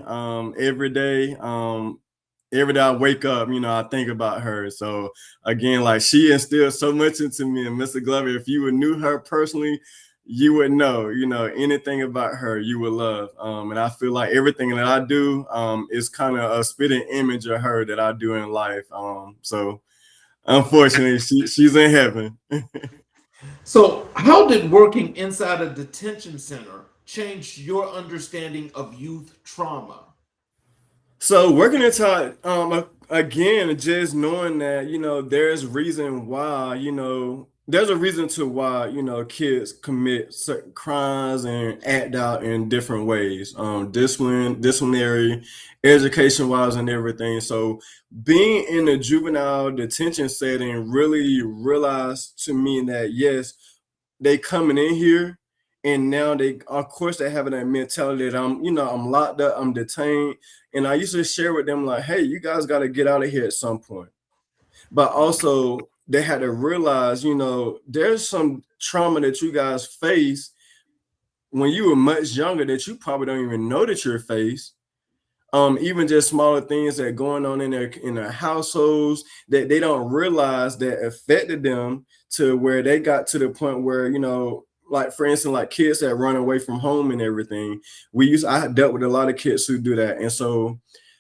Every day I wake up, I think about her. So again, like she instilled so much into me. And Mr. Glover, if you knew her personally, you would know, anything about her you would love. And I feel like everything that I do is kind of a spitting image of her that I do in life. So unfortunately, she's in heaven. So, how did working inside a detention center change your understanding of youth trauma? So working inside, again, just knowing that, there's reason why, there's a reason to why, kids commit certain crimes and act out in different ways, disciplinary, education wise and everything. So being in a juvenile detention setting really realized to me that, yes, they coming in here and now they, of course, they having that mentality that I'm locked up, I'm detained. And I used to share with them like, hey, you guys got to get out of here at some point. But also they had to realize, there's some trauma that you guys face when you were much younger that you probably don't even know that you're faced. Even just smaller things that are going on in their households that they don't realize that affected them to where they got to the point where, like for instance, like kids that run away from home and everything. I dealt with a lot of kids who do that. And so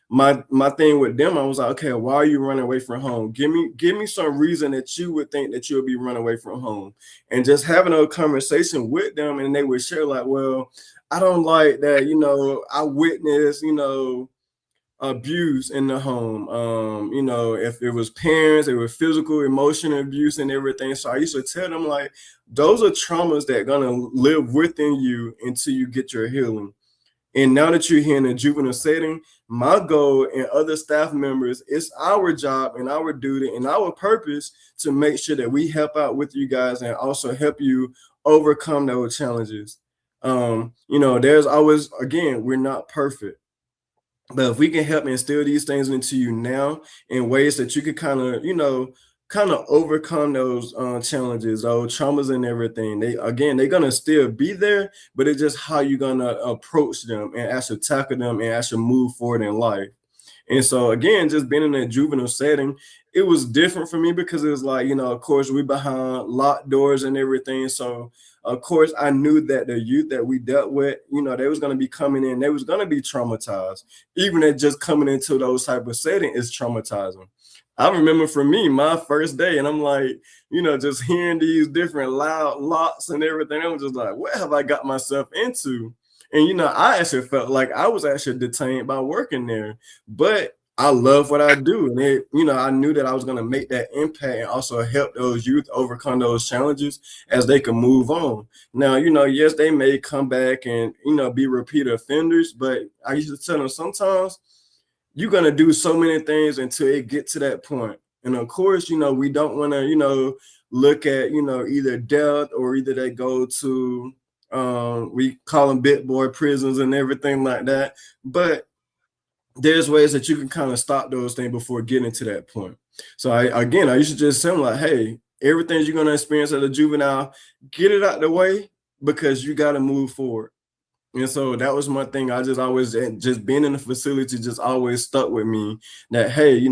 my thing with them, I was like, okay, why are you running away from home? Give me some reason that you would think that you'll be running away from home. And just having a conversation with them, and they would share like, well, I don't like that, I witnessed, abuse in the home. If it was parents, it was physical, emotional abuse and everything. So I used to tell them like, those are traumas that are gonna live within you until you get your healing. And now that you're here in a juvenile setting, my goal and other staff members, it's our job and our duty and our purpose to make sure that we help out with you guys and also help you overcome those challenges. There's always, again, we're not perfect. But if we can help instill these things into you now in ways that you could kind of overcome those challenges, those traumas and everything, they're gonna still be there, but it's just how you're gonna approach them and actually tackle them and actually move forward in life. And so again, just being in a juvenile setting, it was different for me because it was like, of course, we behind locked doors and everything. So of course, I knew that the youth that we dealt with, they was going to be coming in, they was going to be traumatized. Even at just coming into those type of setting is traumatizing. I remember for me, my first day, and I'm like, just hearing these different loud locks and everything. I was just like, what have I got myself into? And I actually felt like I was actually detained by working there, but I love what I do. And I knew that I was going to make that impact and also help those youth overcome those challenges as they can move on. Now, yes, they may come back and, be repeat offenders, but I used to tell them sometimes you're going to do so many things until it get to that point. And of course, we don't want to, look at, either death or either they go to, we call them bit boy prisons and everything like that. But there's ways that you can kind of stop those things before getting to that point. So I used to just say like, hey, everything you're going to experience as a juvenile, get it out the way because you got to move forward. And so that was my thing. I just always, just being in the facility just always stuck with me that, hey,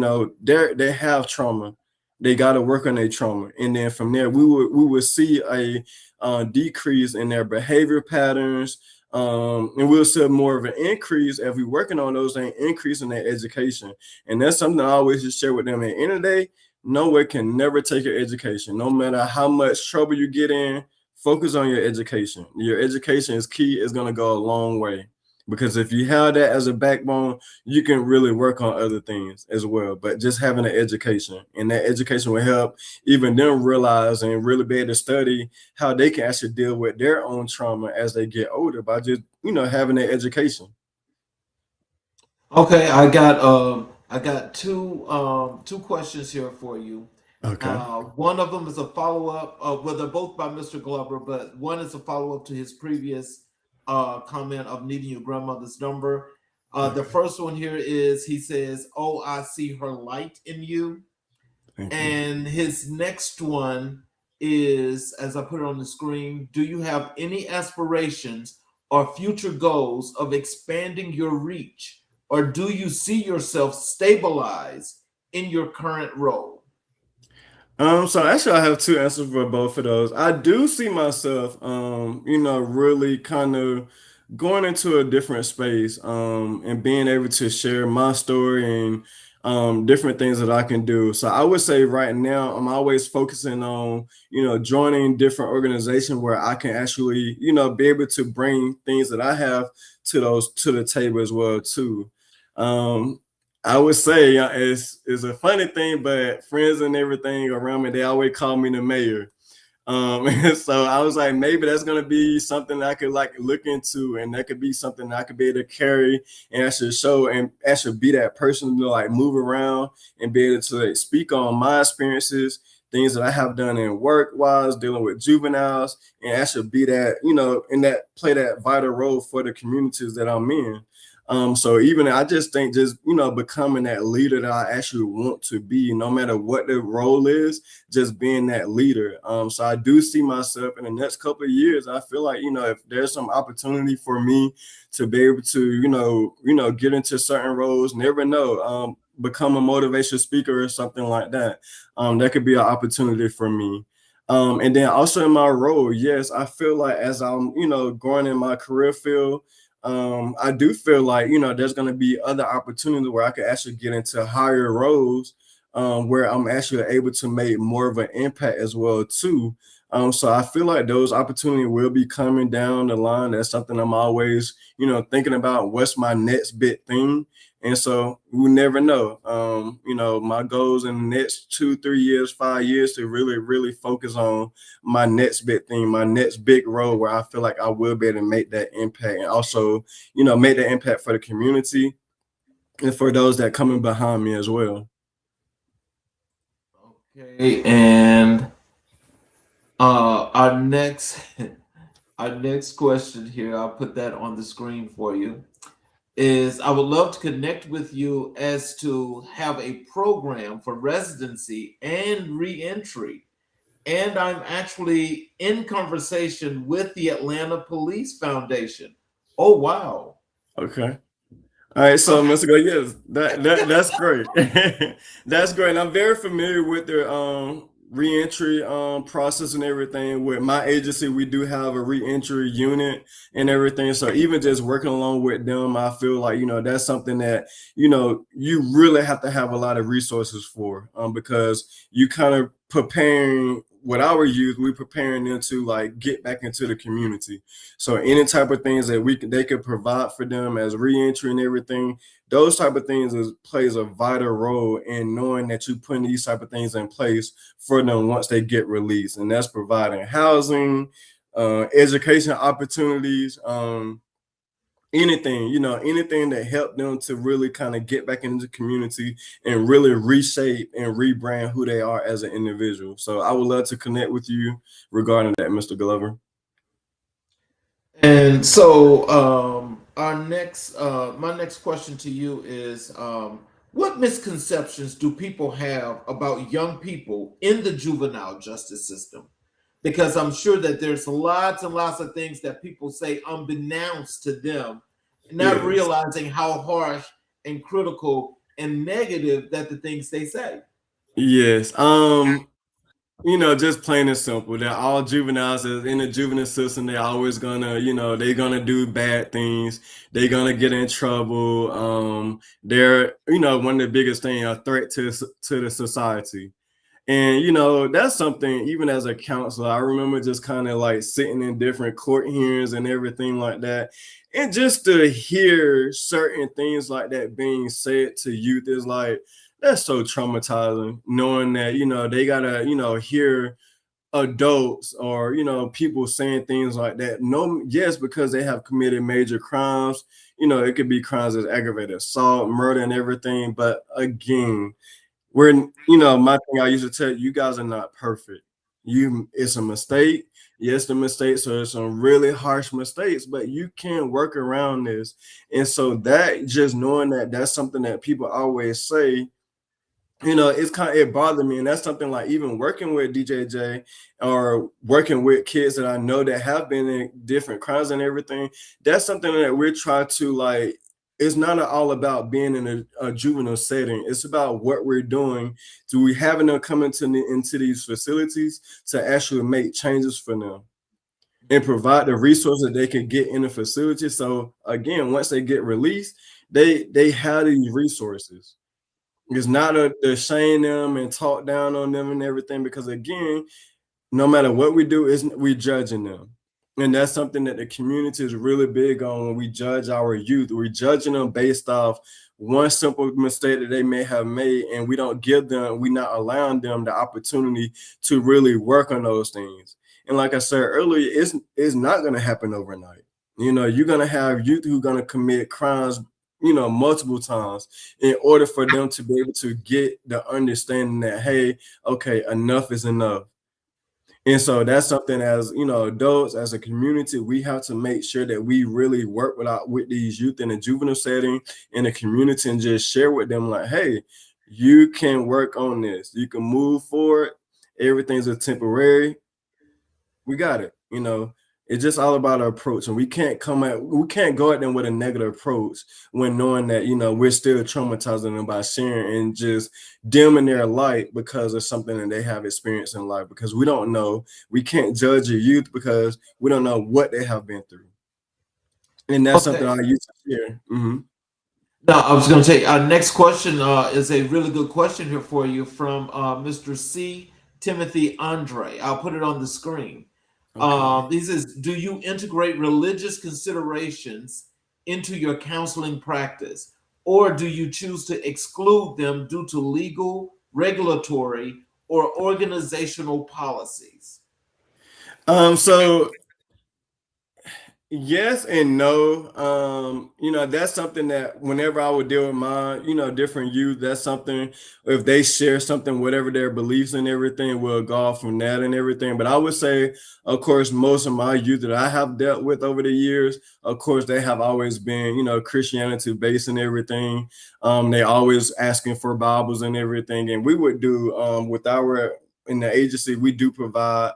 they have trauma. They got to work on their trauma. And then from there, we would see a decrease in their behavior patterns. And we'll see more of an increase if we're working on those and increase in their education. And that's something I always just share with them. At the end of the day, nowhere can never take your education. No matter how much trouble you get in, focus on your education. Your education is key. It's going to go a long way. Because if you have that as a backbone, you can really work on other things as well. But just having an education, and that education will help even them realize and really be able to study how they can actually deal with their own trauma as they get older by just, having that education. Okay, I got two questions here for you. Okay. One of them is a follow up. Well, they're both by Mr. Glover, but one is a follow up to his previous comment of needing your grandmother's number. The Okay. first one here is he says, "Oh, I see her light in you." Thank you. And his next one is, as I put it on the screen, do you have any aspirations or future goals of expanding your reach, or do you see yourself stabilize in your current role? So actually I have two answers for both of those. I do see myself really kind of going into a different space, and being able to share my story and different things that I can do. So I would say right now I'm always focusing on, joining different organizations where I can actually, be able to bring things that I have to the table as well too. Um, I would say it's a funny thing, but friends and everything around me, they always call me the mayor. And so I was like, maybe that's gonna be something I could like look into, and that could be something I could be able to carry and actually show and actually be that person to like move around and be able to like, speak on my experiences, things that I have done in work wise, dealing with juveniles, and actually be that, in that play that vital role for the communities that I'm in. So even I just think just becoming that leader that I actually want to be, no matter what the role is, just being that leader. So I do see myself in the next couple of years. I feel like if there's some opportunity for me to be able to get into certain roles, never know, become a motivational speaker or something like that. That could be an opportunity for me. And then also in my role, yes, I feel like as I'm growing in my career field. I do feel like there's going to be other opportunities where I could actually get into higher roles, where I'm actually able to make more of an impact as well too. So I feel like those opportunities will be coming down the line. That's something I'm always thinking about. What's my next big thing? And so we never know. My goals in the next 2, 3 years, 5 years to really, really focus on my next big thing, my next big role where I feel like I will be able to make that impact and also, make that impact for the community and for those that coming behind me as well. Okay, and our next our next question here, I'll put that on the screen for you, is I would love to connect with you as to have a program for residency and reentry. And I'm actually in conversation with the Atlanta Police Foundation. Oh, wow. Okay. All right, so Okay. Mr. Go, yes, that's great. That's great. And I'm very familiar with their reentry process and everything. With my agency, we do have a reentry unit and everything. So even just working along with them, I feel like, that's something that, you really have to have a lot of resources for, because you kind of preparing with our youth, we're preparing them to like get back into the community. So any type of things that they could provide for them as reentry and everything, those type of things plays a vital role in knowing that you putting these type of things in place for them once they get released, and that's providing housing, education opportunities, anything, anything that helped them to really kind of get back into the community and really reshape and rebrand who they are as an individual. So I would love to connect with you regarding that, Mr. Glover. And so, my next question to you is, what misconceptions do people have about young people in the juvenile justice system? Because I'm sure that there's lots and lots of things that people say unbeknownst to them, not Yes. realizing how harsh and critical and negative that the things they say. Yes. Just plain and simple. They're all juveniles in the juvenile system. They're always gonna, they're gonna do bad things. They're gonna get in trouble. They're, one of the biggest thing, a threat to the society. And that's something, even as a counselor, I remember just kind of like sitting in different court hearings and everything like that. And just to hear certain things like that being said to youth is like, that's so traumatizing, knowing that, they gotta, hear adults or, people saying things like that. No, yes, because they have committed major crimes. It could be crimes as aggravated assault, murder, and everything. But again, my thing I used to tell you, you guys are not perfect. It's a mistake. Yes, the mistake. So it's some really harsh mistakes, but you can work around this. And so that just knowing that that's something that people always say, it bothered me. And that's something like even working with DJJ or working with kids that I know that have been in different crimes and everything. That's something that we're trying to like, it's not all about being in a juvenile setting. It's about what we're doing. Do we having them come into these facilities to actually make changes for them and provide the resources that they can get in the facility. So again, once they get released, they have these resources. It's not to shame them and talk down on them and everything, because again, no matter what we do, we're judging them. And that's something that the community is really big on when we judge our youth. We're judging them based off one simple mistake that they may have made, and we're not allowing them the opportunity to really work on those things. And like I said earlier, it's not going to happen overnight. You're going to have youth who are going to commit crimes, multiple times in order for them to be able to get the understanding that, hey, okay, enough is enough. And so that's something as, adults, as a community, we have to make sure that we really work with these youth in a juvenile setting in the community and just share with them like, hey, you can work on this. You can move forward. Everything's a temporary. We got it. It's just all about our approach, and we can't go at them with a negative approach when knowing that we're still traumatizing them by sharing and just dimming their light because of something that they have experienced in life, because we don't know. We can't judge a youth because we don't know what they have been through, and that's something Okay. I used to share. Now, I was going to say our next question is a really good question here for you from Mr. C. Timothy Andre. I'll put it on the screen. Okay. He says, do you integrate religious considerations into your counseling practice, or do you choose to exclude them due to legal, regulatory, or organizational policies? So yes and no. That's something that whenever I would deal with my, different youth, that's something, if they share something, whatever their beliefs and everything, will go off from that and everything. But I would say, of course, most of my youth that I have dealt with over the years, of course, they have always been, Christianity based and everything. They always asking for Bibles and everything. And we would do in the agency, we do provide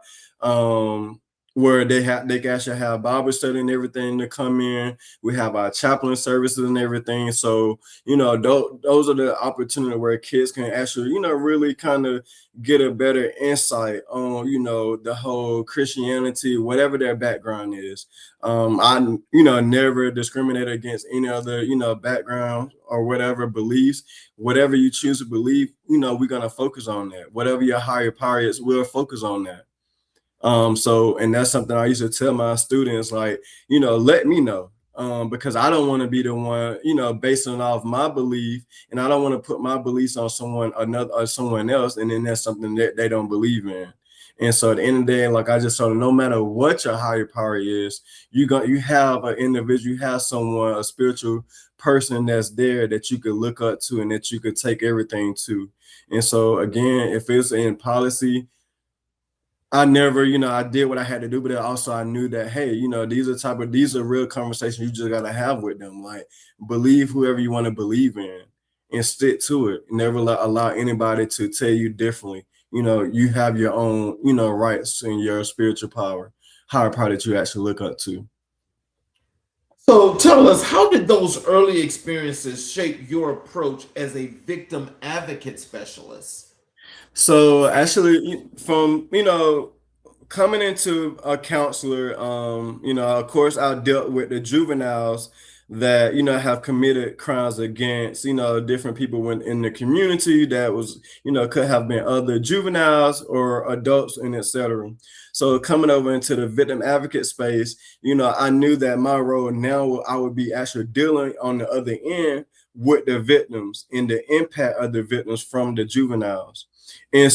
where they can actually have Bible study and everything to come in. We have our chaplain services and everything. So, those are the opportunity where kids can actually, really kind of get a better insight on, the whole Christianity, whatever their background is. I, never discriminate against any other, background or whatever beliefs. Whatever you choose to believe, we're going to focus on that. Whatever your higher power is, we'll focus on that. And that's something I used to tell my students, like, let me know, because I don't want to be the one, basing off my belief, and I don't want to put my beliefs on someone else, and then that's something that they don't believe in. And so at the end of the day, like I just told them, no matter what your higher power is, you have an individual, you have someone, a spiritual person that's there that you could look up to and that you could take everything to. And so again, if it's in policy, I never, I did what I had to do, but also I knew that, hey, these are real conversations you just gotta have with them. Like, believe whoever you want to believe in and stick to it. Never allow anybody to tell you differently. You have your own, rights and your spiritual power, higher power that you actually look up to. So tell us, how did those early experiences shape your approach as a victim advocate specialist? So actually, from coming into a counselor, of course, I dealt with the juveniles that have committed crimes against different people in the community that was could have been other juveniles or adults and etc. So coming over into the victim advocate space, I knew that my role now, I would be actually dealing on the other end with the victims and the impact of the victims from the juveniles. And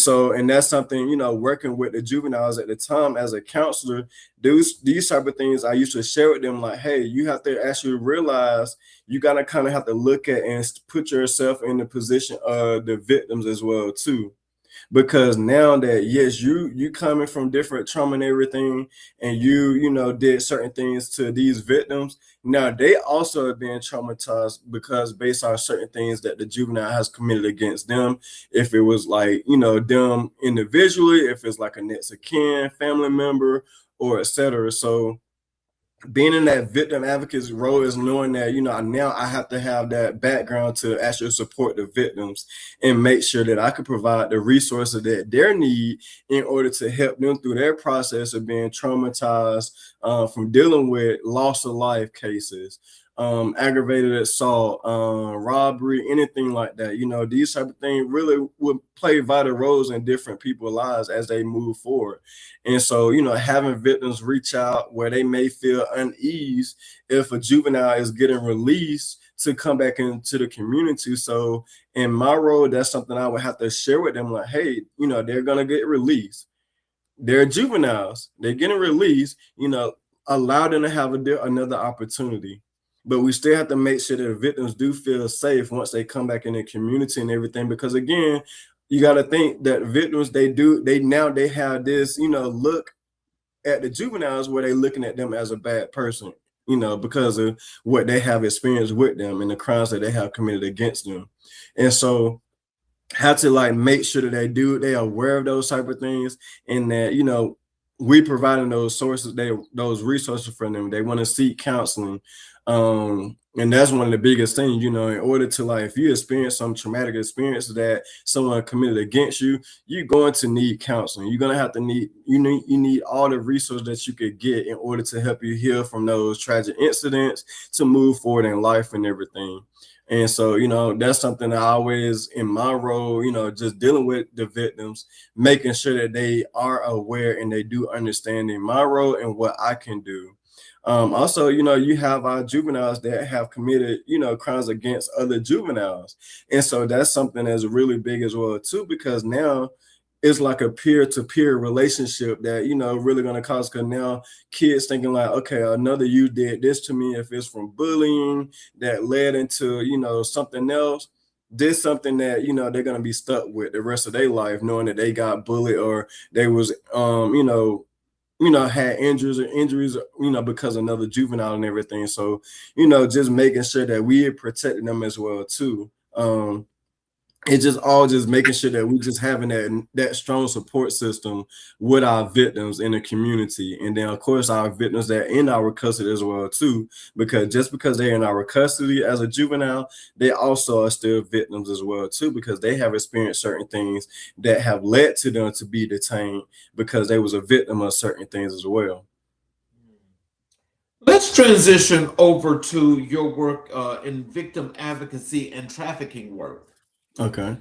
that's something, working with the juveniles at the time as a counselor, these type of things I used to share with them, like, hey, you have to actually realize you got to kind of have to look at and put yourself in the position of the victims as well too. Because now that, yes, you coming from different trauma and everything, and you did certain things to these victims, now they also have been traumatized because based on certain things that the juvenile has committed against them. If it was like, them individually, if it's like a next of kin, family member, or etc. So being in that victim advocate's role is knowing that, now I have to have that background to actually support the victims and make sure that I can provide the resources that they need in order to help them through their process of being traumatized, from dealing with loss of life cases, aggravated assault, robbery, anything like that. These type of things really would play vital roles in different people's lives as they move forward. And so, having victims reach out where they may feel unease if a juvenile is getting released to come back into the community. So in my role, that's something I would have to share with them, like, hey, they're going to get released. They're juveniles. They're getting released, allow them to have another opportunity. But we still have to make sure that the victims do feel safe once they come back in the community and everything. Because again, you got to think that victims, they have this, look at the juveniles where they're looking at them as a bad person, because of what they have experienced with them and the crimes that they have committed against them. And so have to like make sure that they are aware of those type of things, and that, we providing those sources, those resources for them. They want to seek counseling. And that's one of the biggest things, in order to, like, if you experience some traumatic experience that someone committed against you, you're going to need counseling. You're going to have to you need all the resources that you could get in order to help you heal from those tragic incidents, to move forward in life and everything. And so, that's something that I always, in my role, just dealing with the victims, making sure that they are aware and they do understand in my role and what I can do. Also, you have our juveniles that have committed, crimes against other juveniles. And so that's something that's really big as well, too, because now it's like a peer-to-peer relationship that, really going to cause, because now kids thinking like, okay, another you did this to me. If it's from bullying that led into, something else, this something that, they're going to be stuck with the rest of their life, knowing that they got bullied or they was, had injuries, because of another juvenile and everything. So, just making sure that we are protecting them as well too. it's just all just making sure that we just having that strong support system with our victims in the community, and then of course our victims that are in our custody as well too, because just because they're in our custody as a juvenile, they also are still victims as well too, because they have experienced certain things that have led to them to be detained because they was a victim of certain things as well. Let's transition over to your work in victim advocacy and trafficking work. Okay.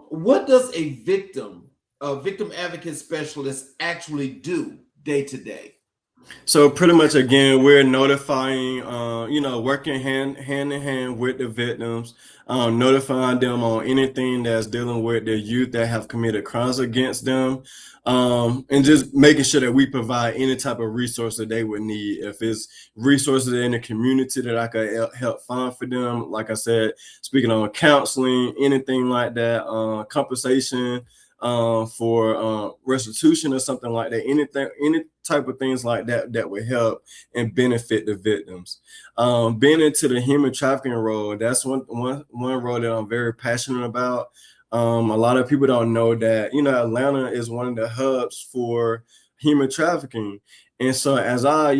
What does a victim advocate specialist, actually do day to day? So pretty much again, we're notifying, working hand in hand with the victims, notifying them on anything that's dealing with their youth that have committed crimes against them, and just making sure that we provide any type of resource that they would need. If it's resources in the community that I could help find for them, like I said, speaking on counseling, anything like that, compensation, for restitution or something like that, any type of things like that that would help and benefit the victims. Being into the human trafficking role, that's one role that I'm very passionate about. A lot of people don't know that, Atlanta is one of the hubs for human trafficking. And so as I,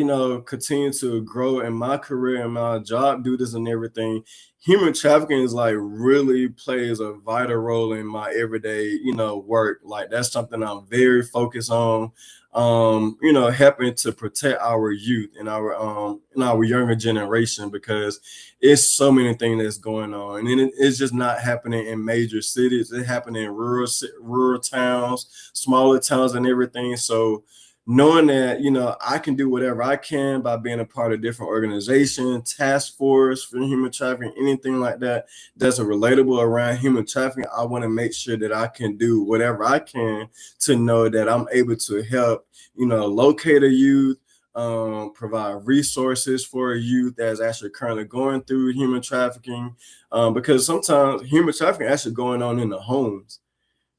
continue to grow in my career and my job duties and everything, human trafficking is like really plays a vital role in my everyday, work. Like that's something I'm very focused on, helping to protect our youth and our younger generation, because it's so many things that's going on, and it's just not happening in major cities. It's happening in rural towns, smaller towns, and everything. So knowing that, I can do whatever I can by being a part of different organizations, task force for human trafficking, anything like that that's relatable around human trafficking, I want to make sure that I can do whatever I can to know that I'm able to help, locate a youth, provide resources for a youth that's actually currently going through human trafficking, because sometimes human trafficking actually going on in the homes.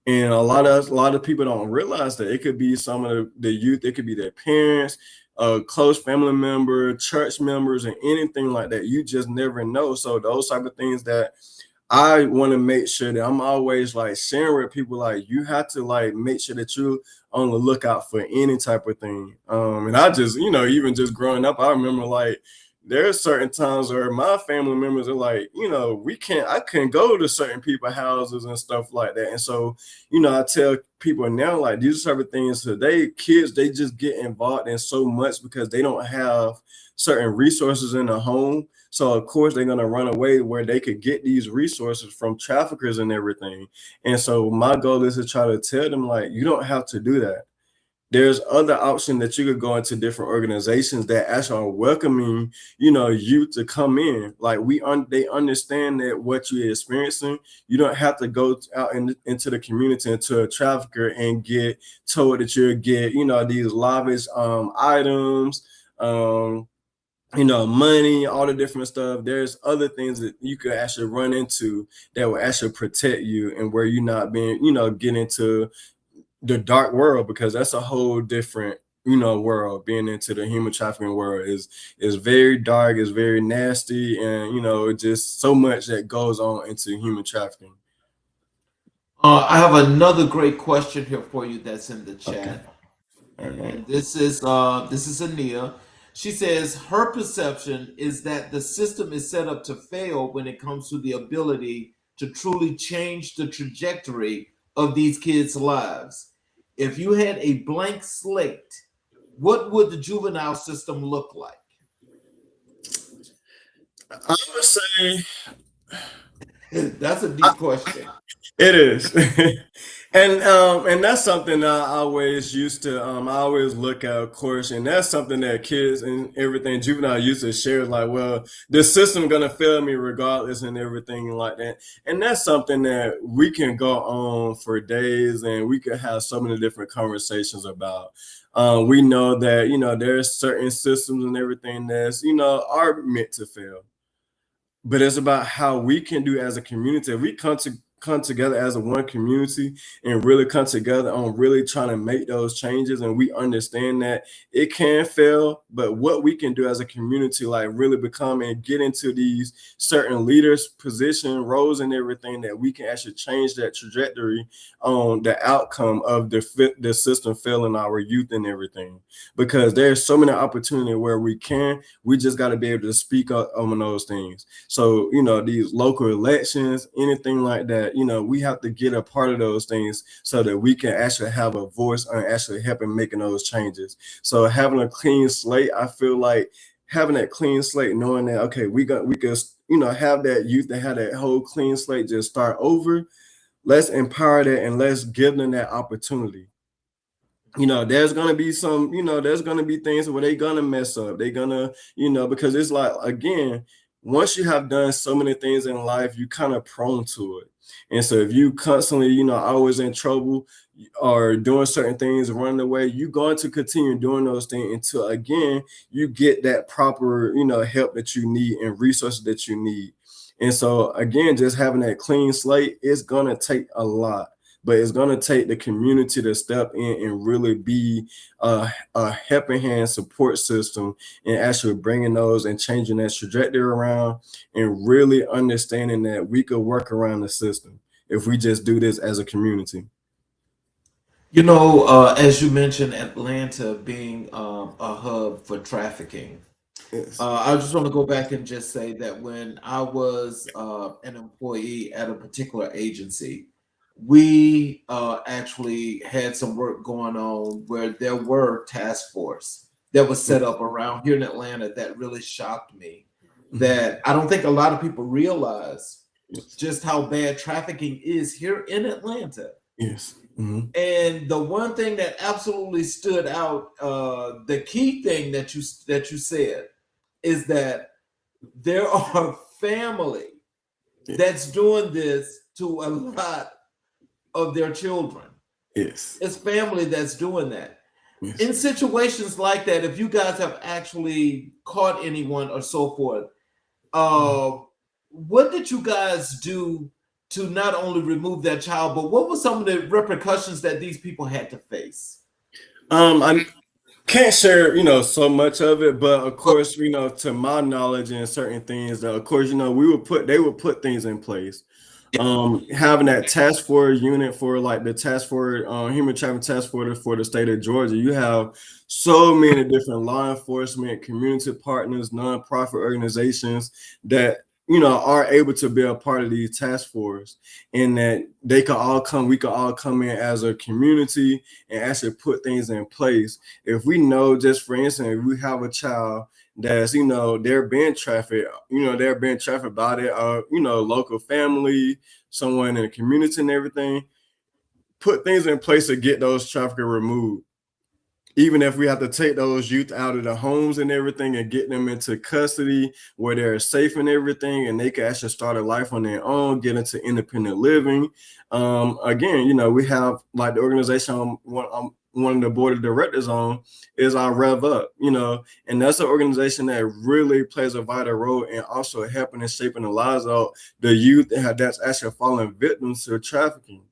And a lot of people don't realize that it could be some of the youth, it could be their parents, a close family member, church members, and anything like that. You just never know. So those type of things that I want to make sure that I'm always like sharing with people, like you have to like make sure that you're on the lookout for any type of thing. And I just, even just growing up, I remember like there are certain times where my family members are like, I couldn't go to certain people's houses and stuff like that. And so, I tell people now, like these type of things today, kids, they just get involved in so much because they don't have certain resources in the home. So of course they're gonna run away where they could get these resources from traffickers and everything. And so my goal is to try to tell them, like, you don't have to do that. There's other option that you could go into different organizations that actually are welcoming, you to come in. Like they understand that what you're experiencing, you don't have to go out into the community, into a trafficker and get told that you'll get, these lavish items, money, all the different stuff. There's other things that you could actually run into that will actually protect you, and where you're not being, get into the dark world, because that's a whole different world. Being into the human trafficking world is very dark, is very nasty, and just so much that goes on into human trafficking. I have another great question here for you that's in the chat. Okay. And this is Ania. She says her perception is that the system is set up to fail when it comes to the ability to truly change the trajectory of these kids' lives. If you had a blank slate, what would the juvenile system look like? I would say That's a deep question. it is. And that's something I always used to I always look at, of course, and that's something that kids and everything juvenile used to share, like, well, the system gonna fail me regardless and everything like that. And that's something that we can go on for days and we could have so many different conversations about. We know that there's certain systems and everything that's are meant to fail, but it's about how we can do as a community. If we come together as a one community and really come together on really trying to make those changes, and we understand that it can fail, but what we can do as a community, like really become and get into these certain leaders position roles and everything, that we can actually change that trajectory on the outcome of the system failing our youth and everything, because there's so many opportunities where we just got to be able to speak up on those things. So these local elections, anything like that, we have to get a part of those things so that we can actually have a voice and actually helping making those changes. So having a clean slate, I feel like having that clean slate, knowing that, okay, we could have that youth that have that whole clean slate, just start over. Let's empower that and let's give them that opportunity. There's gonna be there's gonna be things where they're gonna mess up. They're gonna, because it's like, again, once you have done so many things in life, you kind of prone to it. And so if you constantly, always in trouble or doing certain things, running away, you're going to continue doing those things until, again, you get that proper, help that you need and resources that you need. And so, again, just having that clean slate is going to take a lot, but it's going to take the community to step in and really be a helping hand support system, and actually bringing those and changing that trajectory around, and really understanding that we could work around the system if we just do this as a community. As you mentioned, Atlanta being a hub for trafficking. Yes. I just want to go back and just say that when I was an employee at a particular agency, we actually had some work going on where there were task force that was set up around here in Atlanta that really shocked me. That I don't think a lot of people realize just how bad trafficking is here in Atlanta. Yes. Mm-hmm. And the one thing that absolutely stood out, the key thing that you said, is that there are family that's doing this to a lot of their children. Yes. It's family that's doing that. Yes. In situations like that, if you guys have actually caught anyone or so forth, what did you guys do to not only remove that child, but what were some of the repercussions that these people had to face? I can't share, so much of it, but of course, to my knowledge and certain things, of course, they would put things in place. Having that task force unit for like the task force, human trafficking task force for the state of Georgia, you have so many different law enforcement, community partners, nonprofit organizations that are able to be a part of these task force, and that we could all come in as a community and actually put things in place. If we know, just for instance, if we have a child that's they're being trafficked, by their local family, someone in the community and everything, put things in place to get those traffickers removed. Even if we have to take those youth out of the homes and everything and get them into custody where they're safe and everything, and they can actually start a life on their own, get into independent living. Again, we have like the organization one of the board of directors on is our Rev Up, and that's an organization that really plays a vital role in also helping and shaping the lives of the youth that's actually falling victims to trafficking.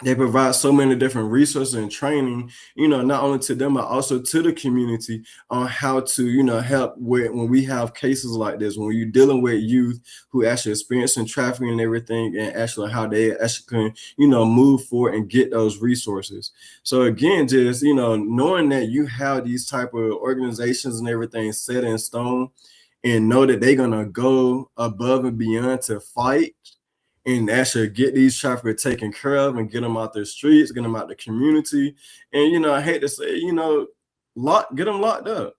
They provide so many different resources and training, not only to them, but also to the community on how to, help when we have cases like this, when you're dealing with youth who actually experiencing trafficking and everything, and actually how they actually can, move forward and get those resources. So again, just, knowing that you have these type of organizations and everything set in stone, and know that they're going to go above and beyond to fight and actually get these traffickers taken care of and get them out their streets, get them out the community. And, I hate to say, get them locked up.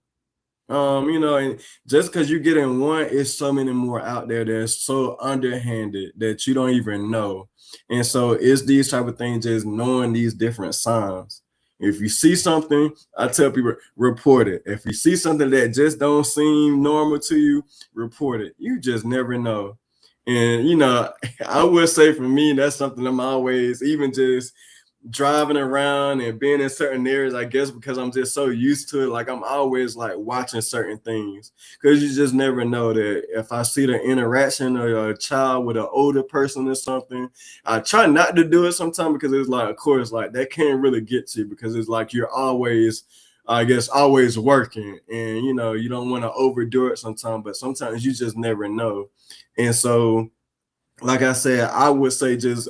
And just because you get in one, it's so many more out there that's so underhanded that you don't even know. And so it's these type of things, just knowing these different signs. If you see something, I tell people, report it. If you see something that just don't seem normal to you, report it. You just never know. And, I would say for me, that's something I'm always, even just driving around and being in certain areas, I guess because I'm just so used to it, like I'm always like watching certain things, because you just never know that if I see the interaction or a child with an older person or something, I try not to do it sometimes, because it's like, of course, like that can't really get to you, because it's like you're always, I guess, always working, and you know, you don't want to overdo it sometimes, but sometimes you just never know. And so, like I said, I would say just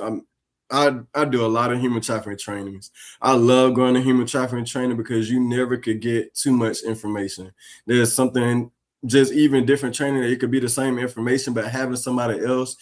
I do a lot of human trafficking trainings. I love going to human trafficking training because you never could get too much information. There's something just even different training that it could be the same information, but having somebody else,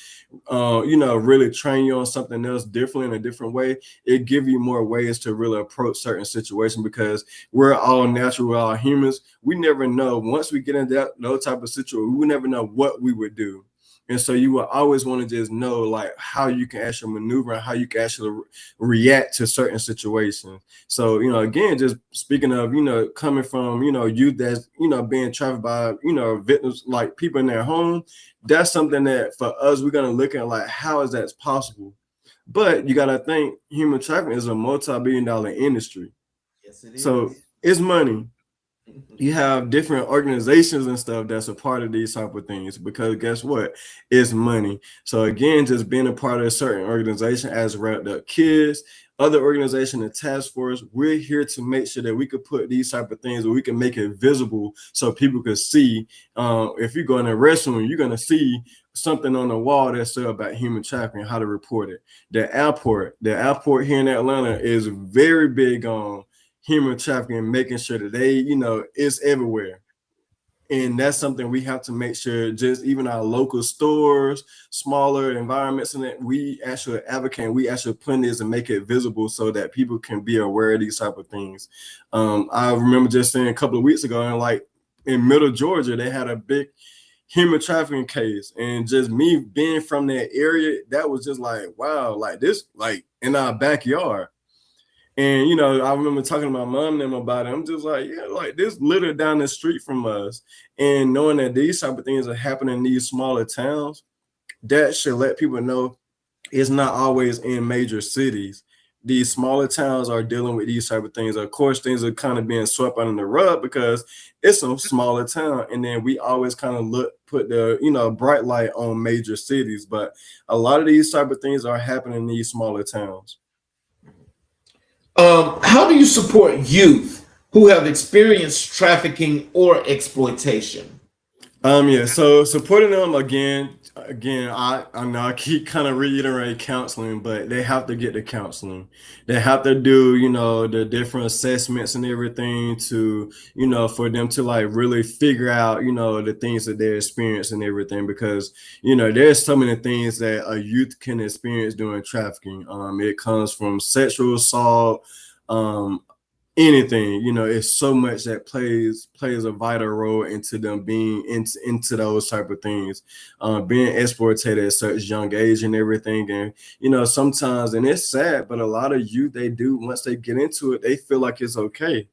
you know, really train you on something else different in a different way, it give you more ways to really approach certain situations, because we're all natural, we're all humans. We never know, once we get into those type of situation, we never know what we would do. And so you will always want to just know like how you can actually maneuver and how you can actually react to certain situations. So, you know, again, just speaking of, you know, coming from, you know, youth that's, you know, being trafficked by, you know, victims, like people in their home, that's something that for us, we're going to look at like, how is that possible? But you got to think human trafficking is a multi-billion-dollar industry. Yes, it So is. it's money. You have different organizations and stuff that's a part of these type of things, because guess what, it's money. So again, just being a part of a certain organization as Wrapped Up Kids, other organization and task force, we're here to make sure that we could put these type of things, where we can make it visible so people could see. If you go in a restaurant, you're going to see something on the wall that says about human trafficking, how to report it. The airport here in Atlanta is very big on human trafficking, making sure that they, you know, it's everywhere. And that's something we have to make sure, just even our local stores, smaller environments, and that we actually advocate, we actually plan this and make it visible so that people can be aware of these type of things. I remember just saying a couple of weeks ago, and like in Middle Georgia, they had a big human trafficking case, and just me being from that area, that was just like, wow, like this, like in our backyard. And you know, I remember talking to my mom and them about it. I'm just like, yeah, like this literally down the street from us. And knowing that these type of things are happening in these smaller towns, that should let people know it's not always in major cities. These smaller towns are dealing with these type of things. Of course, things are kind of being swept under the rug because it's a smaller town. And then we always kind of put the, you know, bright light on major cities. But a lot of these type of things are happening in these smaller towns. How do you support youth who have experienced trafficking or exploitation? Yeah, so supporting them again, I know I keep kind of reiterating counseling, but they have to get the counseling. They have to do, you know, the different assessments and everything to, you know, for them to like really figure out, you know, the things that they're experiencing and everything, because, you know, there's so many things that a youth can experience during trafficking. It comes from sexual assault, um, anything, you know, it's so much that plays a vital role into them being into those type of things, being exploited at such young age and everything. And you know, sometimes, and it's sad, but a lot of youth, they do, once they get into it, they feel like it's okay.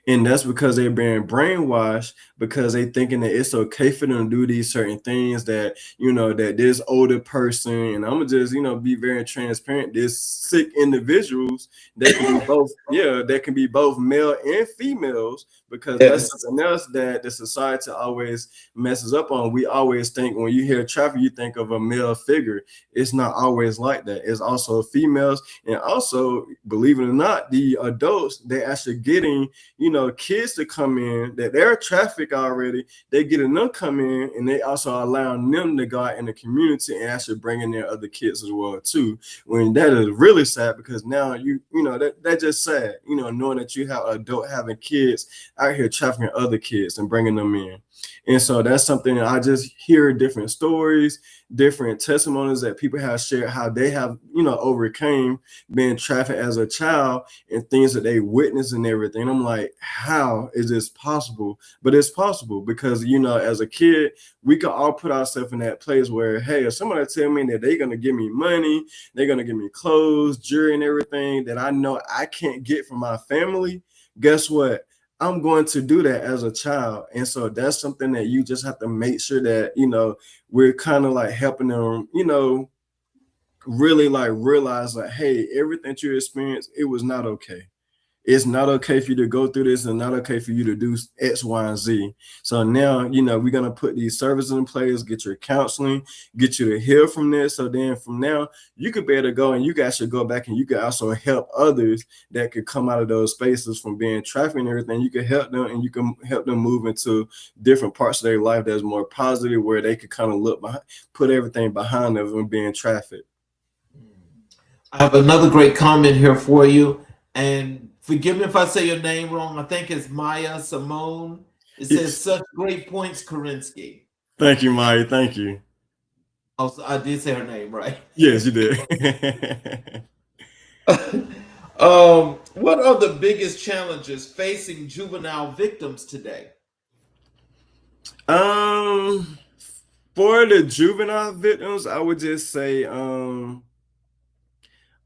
And that's because they're being brainwashed, because they thinking that it's okay for them to do these certain things, that, you know, that this older person, and I'm gonna just, you know, be very transparent, this sick individuals that can be both, yeah, that can be both male and females, because that's Yes. something else that the society always messes up on. We always think when you hear traffic, you think of a male figure. It's not always like that. It's also females. And also, believe it or not, the adults, they actually getting, you know, kids to come in that they're trafficked already. They getting them come in, and they also allowing them to go out in the community and actually bringing their other kids as well too. When that is really sad, because now you know, that's just sad, you know, knowing that you have adult having kids out here trafficking other kids and bringing them in. And so that's something that I just hear different stories, different testimonies that people have shared, how they have, you know, overcame being trafficked as a child and things that they witnessed and everything. I'm like, how is this possible? But it's possible because, you know, as a kid, we can all put ourselves in that place where, hey, if somebody tell me that they're going to give me money, they're going to give me clothes, jewelry, and everything that I know I can't get from my family, guess what? I'm going to do that as a child. And so that's something that you just have to make sure that, you know, we're kind of like helping them, you know, really like realize like, hey, everything you experienced, it was not okay. It's not okay for you to go through this and not okay for you to do X, Y, and Z. So now, we're going to put these services in place, get your counseling, get you to heal from this. So then from now, you could be able to go and you guys should go back and you could also help others that could come out of those spaces from being trafficked and everything. You could help them and you can help them move into different parts of their life that's more positive, where they could kind of look behind, put everything behind them and being trafficked. I have another great comment here for you. And forgive me if I say your name wrong. I think it's Maya Simone. It says, Yes. such great points, Kirenski. Thank you, Maya. Thank you. Oh, so I did say her name, right? Yes, you did. What are the biggest challenges facing juvenile victims today? Um, for the juvenile victims, I would just say,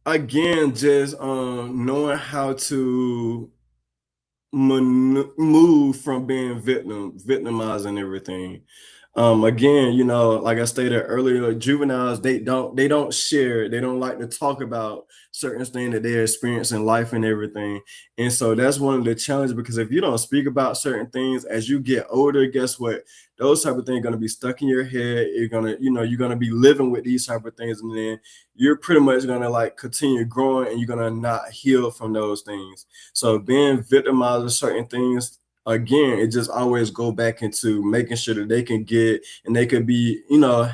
again, just knowing how to move from being victimized and everything. Again, like I stated earlier, juveniles, they don't share, they don't like to talk about certain things that they experience in life and everything. And so that's one of the challenges, because if you don't speak about certain things as you get older, guess what? Those type of things are going to be stuck in your head. You're going to be living with these type of things, and then you're pretty much going to like continue growing, and you're going to not heal from those things. So being victimized of certain things, again, it just always go back into making sure that they can get and they can be,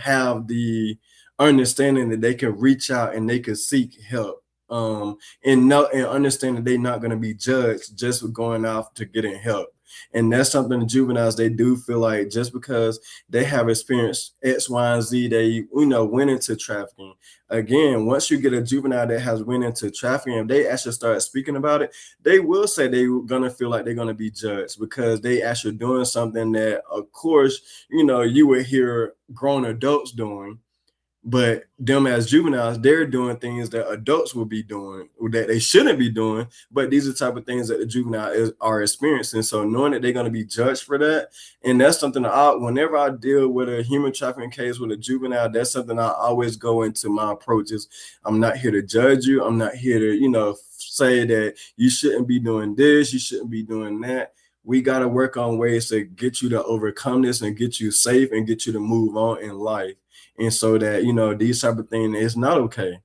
have the understanding that they can reach out and they can seek help. And understand that they're not going to be judged just for going off to getting help. And that's something the juveniles, they do feel like just because they have experienced X, Y, and Z, they went into trafficking. Again, once you get a juvenile that has went into trafficking, if they actually start speaking about it, they will say they're gonna feel like they're gonna be judged because they actually doing something that, of course, you would hear grown adults doing. But them as juveniles, they're doing things that adults will be doing that they shouldn't be doing. But these are the type of things that the juvenile are experiencing. So knowing that they're going to be judged for that, and that's something that whenever I deal with a human trafficking case with a juvenile, that's something I always go into my approaches. I'm not here to judge you. I'm not here to, say that you shouldn't be doing this, you shouldn't be doing that. We got to work on ways to get you to overcome this and get you safe and get you to move on in life. And so that, these type of things, it's not okay.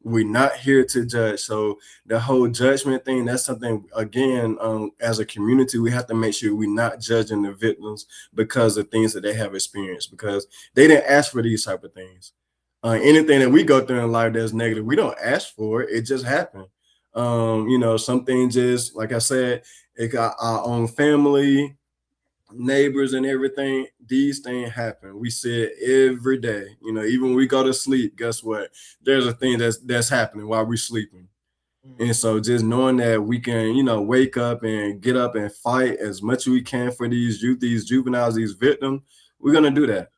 We're not here to judge. So the whole judgment thing, that's something, again, as a community, we have to make sure we're not judging the victims because of things that they have experienced, because they didn't ask for these type of things. Anything that we go through in life that's negative, we don't ask for it. It just happened. Some things just, like I said, it got our own family, neighbors and everything. These things happen. We see it every day. Even when we go to sleep, guess what? There's a thing that's happening while we're sleeping. And so just knowing that we can, wake up and get up and fight as much as we can for these youth, these juveniles, these victims, we're gonna do that.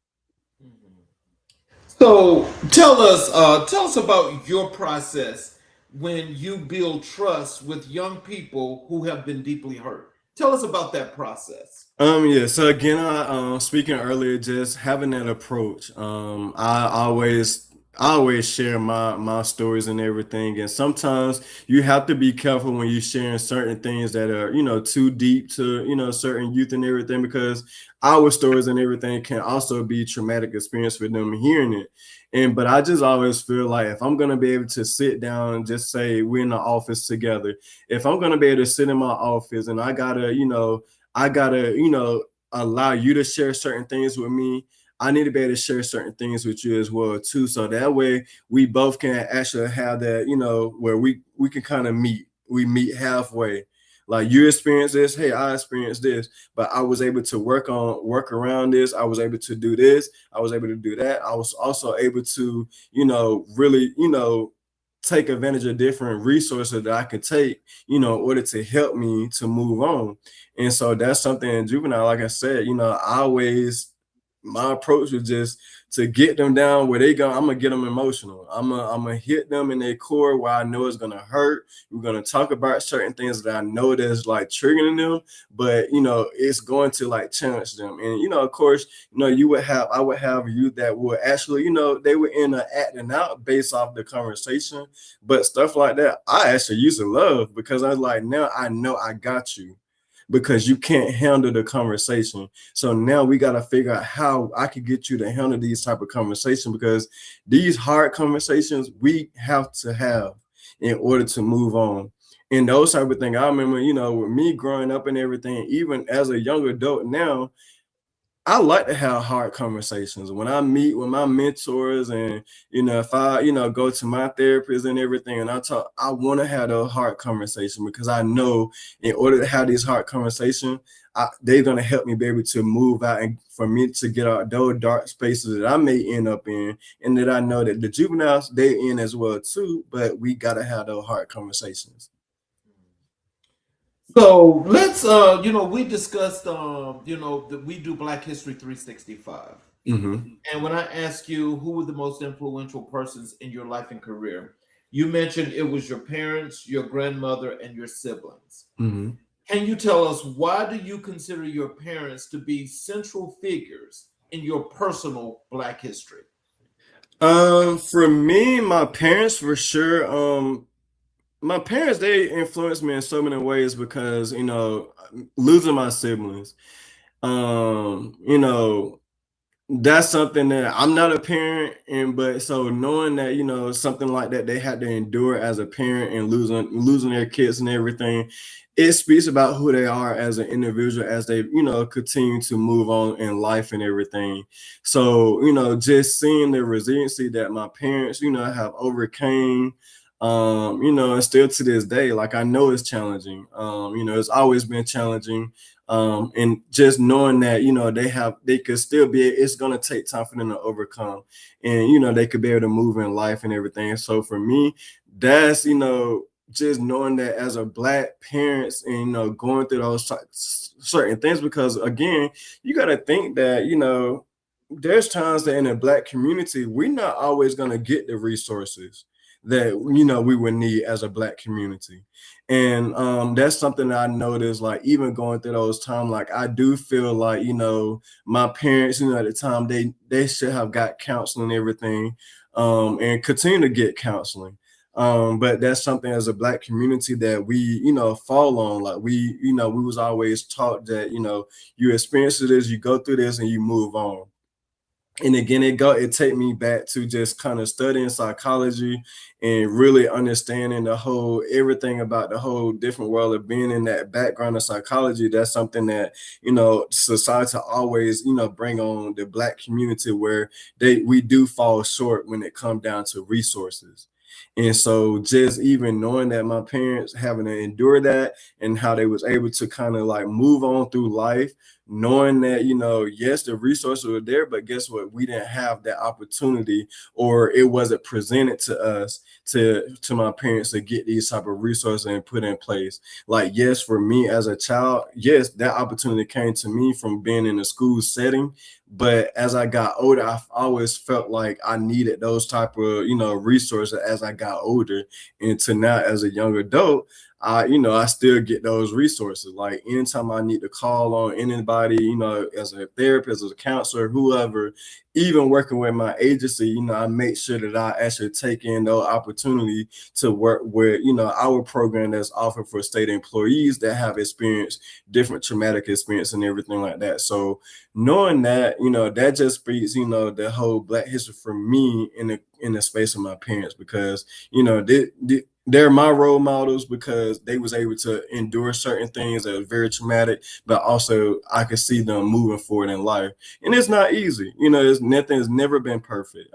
So tell us about your process when you build trust with young people who have been deeply hurt. Tell us about that process. Yeah. So again, I speaking earlier, just having that approach. I always share my stories and everything, and sometimes you have to be careful when you're sharing certain things that are too deep to certain youth and everything, because our stories and everything can also be traumatic experience for them hearing it. But I just always feel like if I'm gonna be able to sit down and just say we're in the office together, if I'm gonna be able to sit in my office and I gotta allow you to share certain things with me, I need to be able to share certain things with you as well too. So that way we both can actually have that, where we can kind of meet. We meet halfway. Like you experience this, hey, I experienced this, but I was able to work around this. I was able to do this. I was able to do that. I was also able to, really, take advantage of different resources that I could take, in order to help me to move on. And so that's something in juvenile, like I said, I always my approach was just to get them down where they go. I'm gonna get them emotional. I'm gonna hit them in their core where I know it's gonna hurt. We're gonna talk about certain things that I know that's like triggering them, but it's going to like challenge them. And of course, I would have youth that would actually, they were in acting out based off the conversation, but stuff like that, I actually used to love because I was like, now I know I got you because you can't handle the conversation. So now we got to figure out how I could get you to handle these type of conversations, because these hard conversations we have to have in order to move on. And those type of things, I remember, with me growing up and everything, even as a young adult now, I like to have hard conversations when I meet with my mentors, and if I go to my therapist and everything, and I want to have a hard conversation because I know in order to have these hard conversations, they're gonna help me be able to move out and for me to get out those dark spaces that I may end up in, and that I know that the juveniles they in as well too. But we gotta have those hard conversations. So let's, we discussed, that we do Black History 365. Mm-hmm. And when I ask you who were the most influential persons in your life and career, you mentioned it was your parents, your grandmother, and your siblings. Mm-hmm. Can you tell us, why do you consider your parents to be central figures in your personal Black history? For me, my parents for sure. My parents, they influenced me in so many ways because losing my siblings, you know that's something that I'm not a parent, but so knowing that something like that they had to endure as a parent and losing their kids and everything, it speaks about who they are as an individual as they continue to move on in life and everything. So just seeing the resiliency that my parents have overcame, and still to this day, like I know it's challenging. It's always been challenging. And just knowing that they could still be, it's gonna take time for them to overcome, and they could be able to move in life and everything. So for me, that's just knowing that as a Black parents and going through those certain things, because again, you got to think that there's times that in the Black community we're not always gonna get the resources that we would need as a Black community. And that's something that I noticed, like even going through those times, like I do feel like my parents at the time, they should have got counseling and everything, and continue to get counseling. But that's something as a Black community that we fall on. Like we was always taught that you experience this, you go through this, and you move on. And again, it take me back to just kind of studying psychology and really understanding everything about the whole different world of being in that background of psychology. That's something that society always bring on the Black community, where we do fall short when it comes down to resources. And so just even knowing that my parents having to endure that and how they was able to kind of like move on through life, knowing that yes, the resources were there, but guess what, we didn't have that opportunity, or it wasn't presented to us, to my parents, to get these type of resources and put in place. Like yes, for me as a child, yes, that opportunity came to me from being in a school setting, but as I got older, I always felt like I needed those type of resources as I got older. And to now as a young adult, I still get those resources. Like anytime I need to call on anybody, as a therapist, as a counselor, whoever, even working with my agency, I make sure that I actually take in the opportunity to work with, our program that's offered for state employees that have experienced different traumatic experience and everything like that. So knowing that, that just speaks, the whole Black history for me in the space of my parents, because, they're my role models because they was able to endure certain things that are very traumatic, but also I could see them moving forward in life. And it's not easy. Nothing has never been perfect.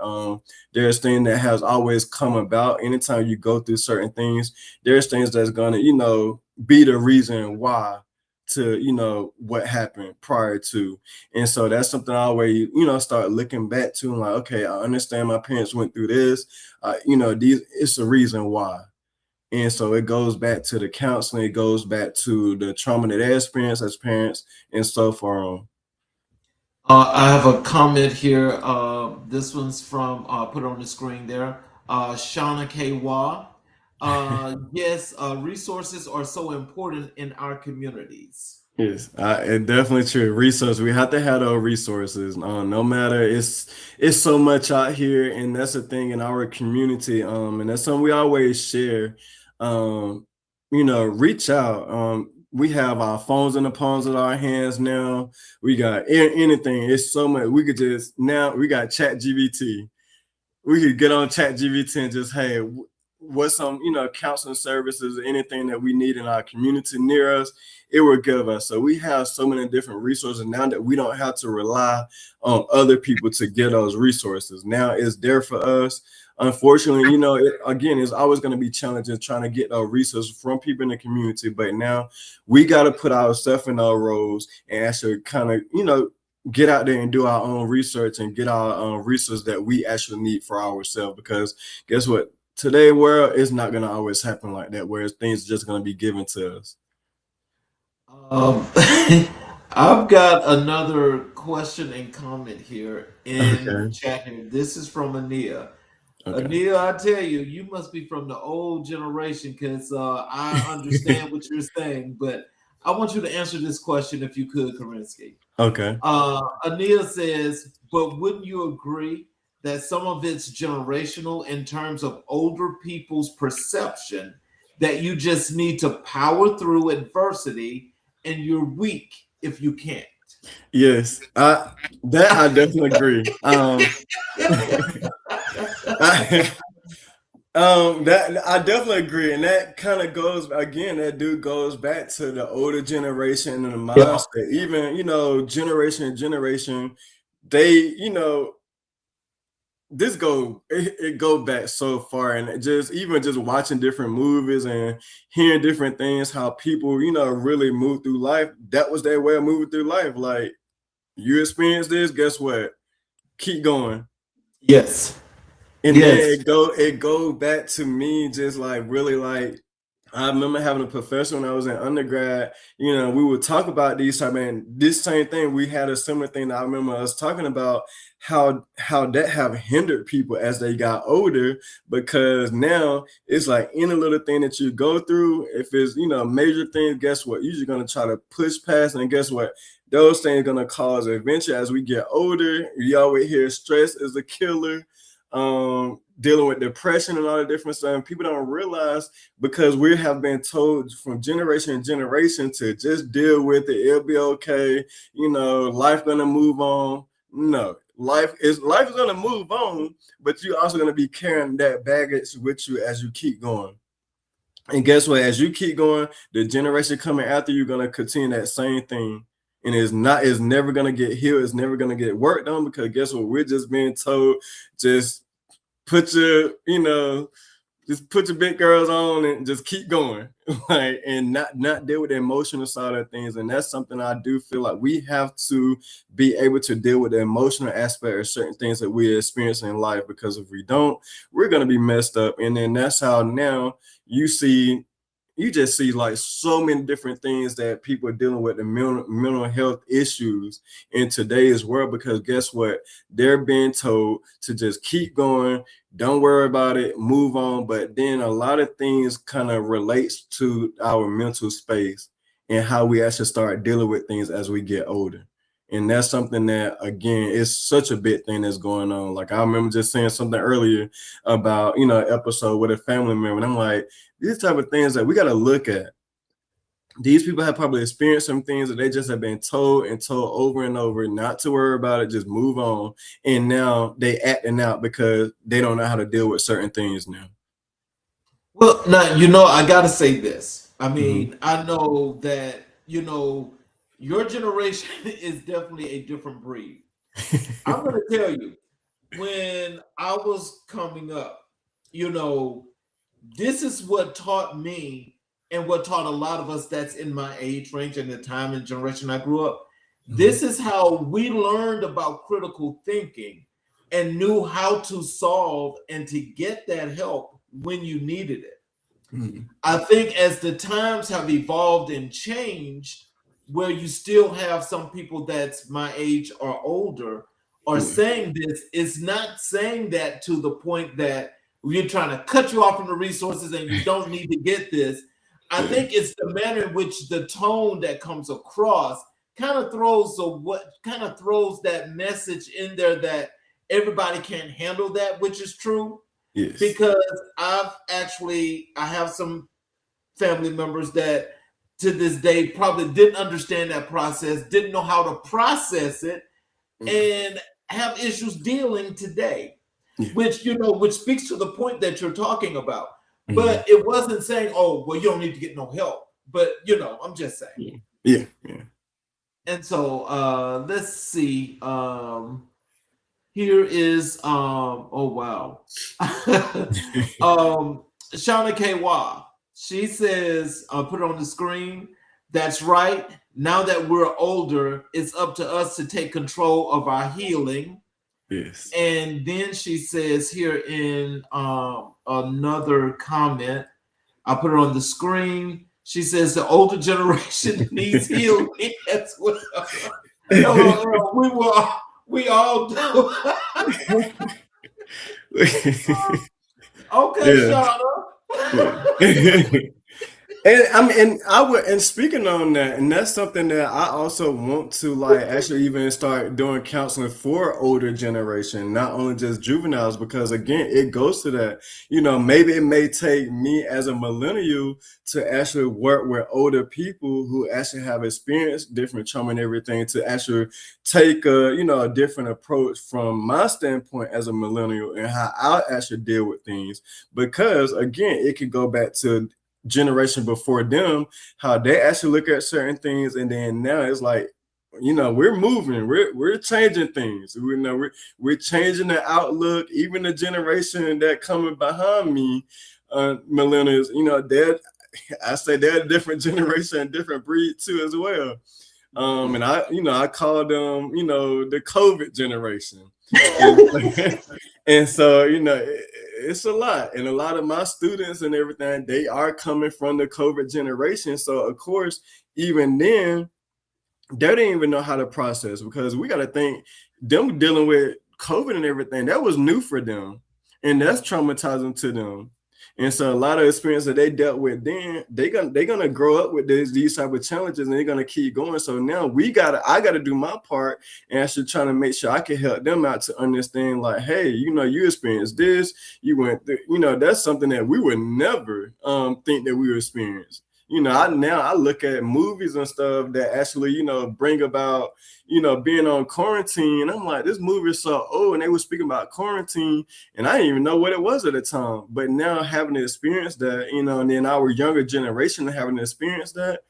There's things that has always come about. Anytime you go through certain things, there's things that's gonna, be the reason why to what happened prior to. And so that's something I always start looking back to, and like, okay, I understand my parents went through this, it's a reason why. And so it goes back to the counseling, it goes back to the trauma that they experience as parents, and so far on. I have a comment here. This one's from, put it on the screen there. Shauna K. Wah. Yes, resources are so important in our communities. Yes, and definitely true. Resources. We have to have those resources. No matter it's so much out here, and that's the thing in our community. And that's something we always share. Um, reach out. We have our phones in the palms of our hands now. We got anything. It's so much. We could just now we got Chat GBT. We could get on Chat GBT and just, hey, what's some, counseling services, anything that we need in our community near us, it will give us. So we have so many different resources now that we don't have to rely on other people to get those resources. Now it's there for us. Unfortunately, again, it's always going to be challenging trying to get those resources from people in the community. But now we got to put ourselves in our roles and actually kind of, get out there and do our own research and get our own resources that we actually need for ourselves. Because guess what? Today's world is not going to always happen like that, whereas things are just going to be given to us. Um, I've got another question and comment here in the Okay. chat here. This is from Ania. Okay. Ania, I tell you, you must be from the old generation because I understand what you're saying, but I want you to answer this question if you could, Kirenski. Okay. Ania says, but wouldn't you agree that some of it's generational in terms of older people's perception that you just need to power through adversity and you're weak if you can't? Yes, I definitely agree. I, that I definitely agree, and that kind of goes again. That dude goes back to the older generation and the Yeah. mindset. Even generation and generation, they it go back so far, and just watching different movies and hearing different things, how people really move through life. That was their way of moving through life. Like, you experience this, guess what? Keep going. Yes. And then Yes. it go back to me, just like really, like, I remember having a professor when I was in undergrad. We would talk about these type, and this same thing. We had a similar thing that I remember us talking about how that have hindered people as they got older, because now it's like any little thing that you go through, if it's major things, guess what? You're just gonna try to push past, and guess what? Those things are gonna cause eventually as we get older. You always hear stress is a killer. Dealing with depression and all the different stuff. And people don't realize, because we have been told from generation to generation to just deal with it. It'll be okay. Life gonna move on. No, life is gonna move on, but you're also gonna be carrying that baggage with you as you keep going. And guess what? As you keep going, the generation coming after you gonna continue that same thing. And it's never gonna get healed. It's never gonna get worked on, because guess what? We're just being told, just put your, just put your big girls on and just keep going, like, and not deal with the emotional side of things. And that's something I do feel like we have to be able to deal with the emotional aspect of certain things that we experience in life, because if we don't, we're gonna be messed up. And then that's how now you just see like so many different things that people are dealing with, the mental health issues in today's world, because guess what? They're being told to just keep going, don't worry about it, move on. But then a lot of things kind of relates to our mental space and how we actually start dealing with things as we get older. And that's something that, again, is such a big thing that's going on. Like, I remember just saying something earlier about, an episode with a family member. And I'm like, these type of things that we got to look at. These people have probably experienced some things that they just have been told and told over and over not to worry about it, just move on. And now they acting out because they don't know how to deal with certain things now. Well, now, I got to say this. I mean, I know that, your generation is definitely a different breed. I'm going to tell you, when I was coming up, this is what taught me and what taught a lot of us that's in my age range and the time and generation I grew up. This is how we learned about critical thinking and knew how to solve and to get that help when you needed it. I think as the times have evolved and changed, where you still have some people that's my age or older are saying this, is not saying that to the point that we're trying to cut you off from the resources and you don't need to get this. I think it's the manner in which the tone that comes across kind of throws that message in there that everybody can't handle that, which is true. Yes. Because I have some family members that to this day probably didn't understand that process, didn't know how to process it, and have issues dealing today, which speaks to the point that you're talking about. But it wasn't saying, oh, well, you don't need to get no help. But I'm just saying. Yeah. And so let's see. Here is oh wow. Shauna K. She says, put it on the screen. That's right. Now that we're older, it's up to us to take control of our healing. Yes. And then she says here in another comment, I'll put it on the screen. She says the older generation needs healing as well. We all do. Okay, Shauna. And speaking on that, and that's something that I also want to actually even start doing counseling for older generation, not only just juveniles, because again, it goes to that, maybe it may take me as a millennial to actually work with older people who actually have experienced different trauma and everything, to actually take a different approach from my standpoint as a millennial and how I actually deal with things. Because again, it could go back to generation before them, how they actually look at certain things, and then now it's like, we're moving, we're changing things. We're changing the outlook. Even the generation that coming behind me, millennials, they're a different generation, different breed too as well. And I call them, the COVID generation. And so, it's a lot. And a lot of my students and everything, they are coming from the COVID generation. So, of course, even then, they didn't even know how to process, because we got to think, them dealing with COVID and everything, that was new for them. And that's traumatizing to them. And so a lot of experience that they dealt with then, they're gonna grow up with these type of challenges, and they're gonna keep going. So now I gotta do my part and actually trying to make sure I can help them out to understand, like, hey, you experienced this, you went through, that's something that we would never think that we would experience. I look at movies and stuff that actually, bring about, being on quarantine. I'm like, this movie is so old, and they were speaking about quarantine, and I didn't even know what it was at the time. But now having to experience that, and then our younger generation having to experience that,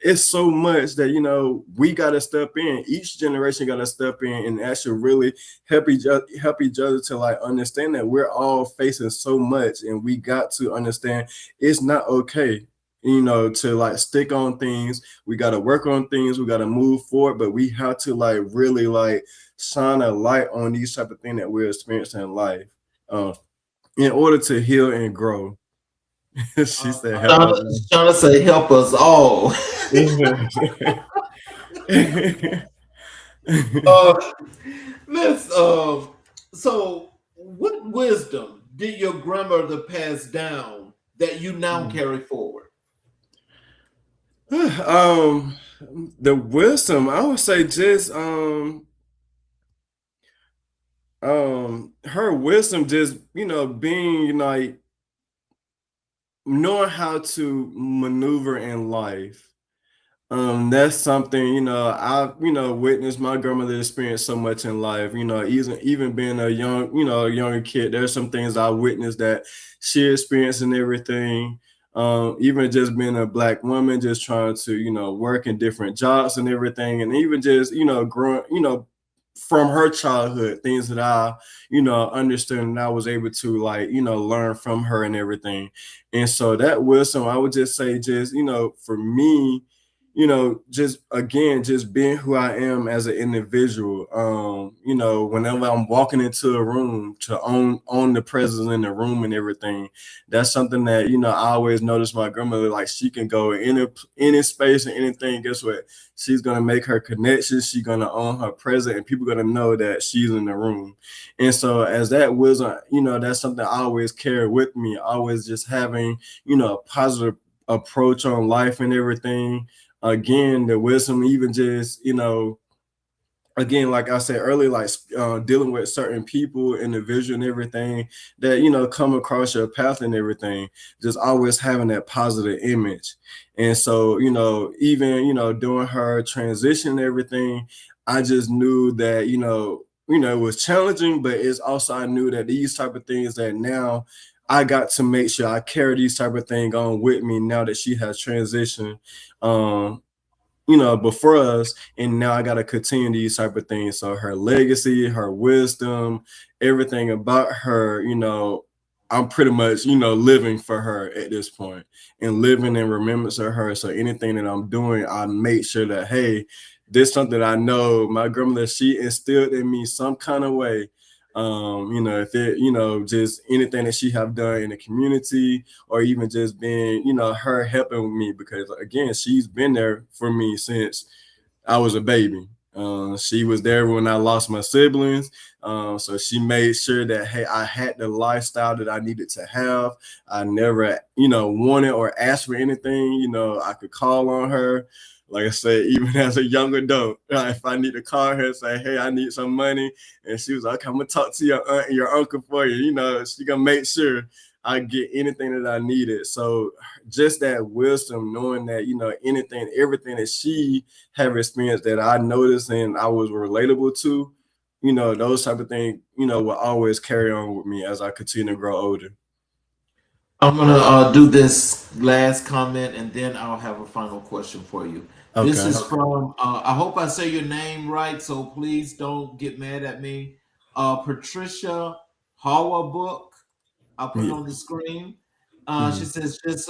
it's so much that, we got to step in. Each generation got to step in and actually really help each other to understand that we're all facing so much, and we got to understand it's not okay. To stick on things. We got to work on things. We got to move forward, but we have to really shine a light on these type of things that we're experiencing in life, in order to heal and grow. She said, Shauna say, help us all. So what wisdom did your grandmother pass down that you now carry forward? The wisdom, I would say, just her wisdom, just being knowing how to maneuver in life. That's something, I've witnessed my grandmother experience so much in life. Even being a younger kid, there's some things I witnessed that she experienced and everything. Even just being a Black woman, just trying to, work in different jobs and everything. And even just, growing, from her childhood, things that I, understood, and I was able to learn from her and everything. And so that wisdom, I would just say, just, for me, just again, just being who I am as an individual. Whenever I'm walking into a room, to own the presence in the room and everything. That's something that, I always notice my grandmother, like she can go in any space and anything. Guess what? She's gonna make her connections. She's gonna own her presence, and people gonna know that she's in the room. And so, as that wisdom, that's something I always carry with me. Always just having, a positive approach on life and everything. Again, the wisdom, even just, again, like I said earlier, like dealing with certain people, individual and everything that, come across your path and everything, just always having that positive image. And so, even, during her transition and everything, I just knew that, it was challenging, but it's also, I knew that these type of things that now I got to make sure I carry these type of things on with me now that she has transitioned. Before us, and now I got to continue these type of things. So her legacy, her wisdom, everything about her, I'm pretty much, living for her at this point and living in remembrance of her. So anything that I'm doing, I make sure that, hey, this is something I know my grandmother, she instilled in me some kind of way. If it, just anything that she have done in the community, or even just being, her helping me, because again, she's been there for me since I was a baby. She was there when I lost my siblings. So she made sure that, hey, I had the lifestyle that I needed to have. I never, wanted or asked for anything. I could call on her. Like I said, even as a young adult, if I need to call her and say, hey, I need some money, and she was like, okay, I'm going to talk to your aunt and your uncle for you. She going to make sure I get anything that I needed. So just that wisdom, knowing that, everything that she have experienced that I noticed and I was relatable to, those type of things, will always carry on with me as I continue to grow older. I'm gonna do this last comment, and then I'll have a final question for you. Okay. This is from, I hope I say your name right, so please don't get mad at me. Patricia Hawabook. I'll put it on the screen. She says, just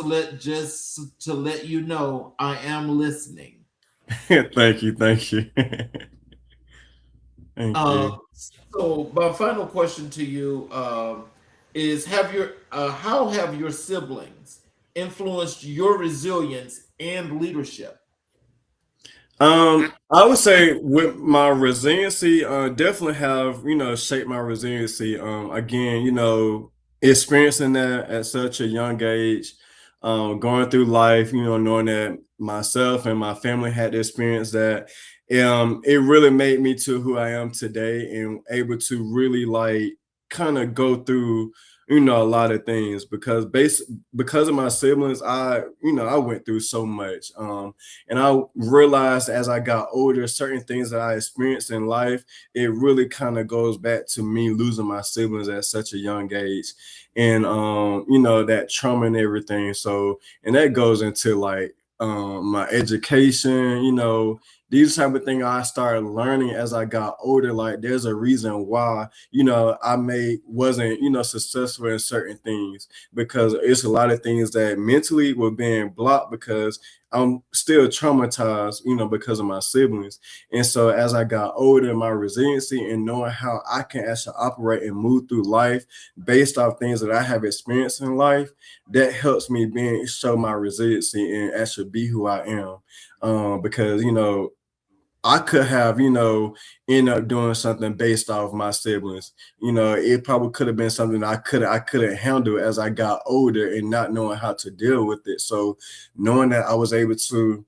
to let you know, I am listening. Thank you. Thank you. Thank you. So my final question to you is: how have your siblings influenced your resilience and leadership? I would say with my resiliency, definitely have, shaped my resiliency. Again, experiencing that at such a young age, going through life, knowing that myself and my family had to experience that. It really made me to who I am today, and able to really like kind of go through, a lot of things, because of my siblings, I went through so much. And I realized as I got older, certain things that I experienced in life, it really kind of goes back to me losing my siblings at such a young age, and that trauma and everything. So, and that goes into like my education, these type of things I started learning as I got older. Like there's a reason why, wasn't, successful in certain things, because it's a lot of things that mentally were being blocked because I'm still traumatized, because of my siblings. And so as I got older, my resiliency and knowing how I can actually operate and move through life based off things that I have experienced in life, that helps me show my resiliency and actually be who I am. Because, I could have, end up doing something based off my siblings. It probably could have been something I couldn't handle as I got older, and not knowing how to deal with it. So knowing that I was able to,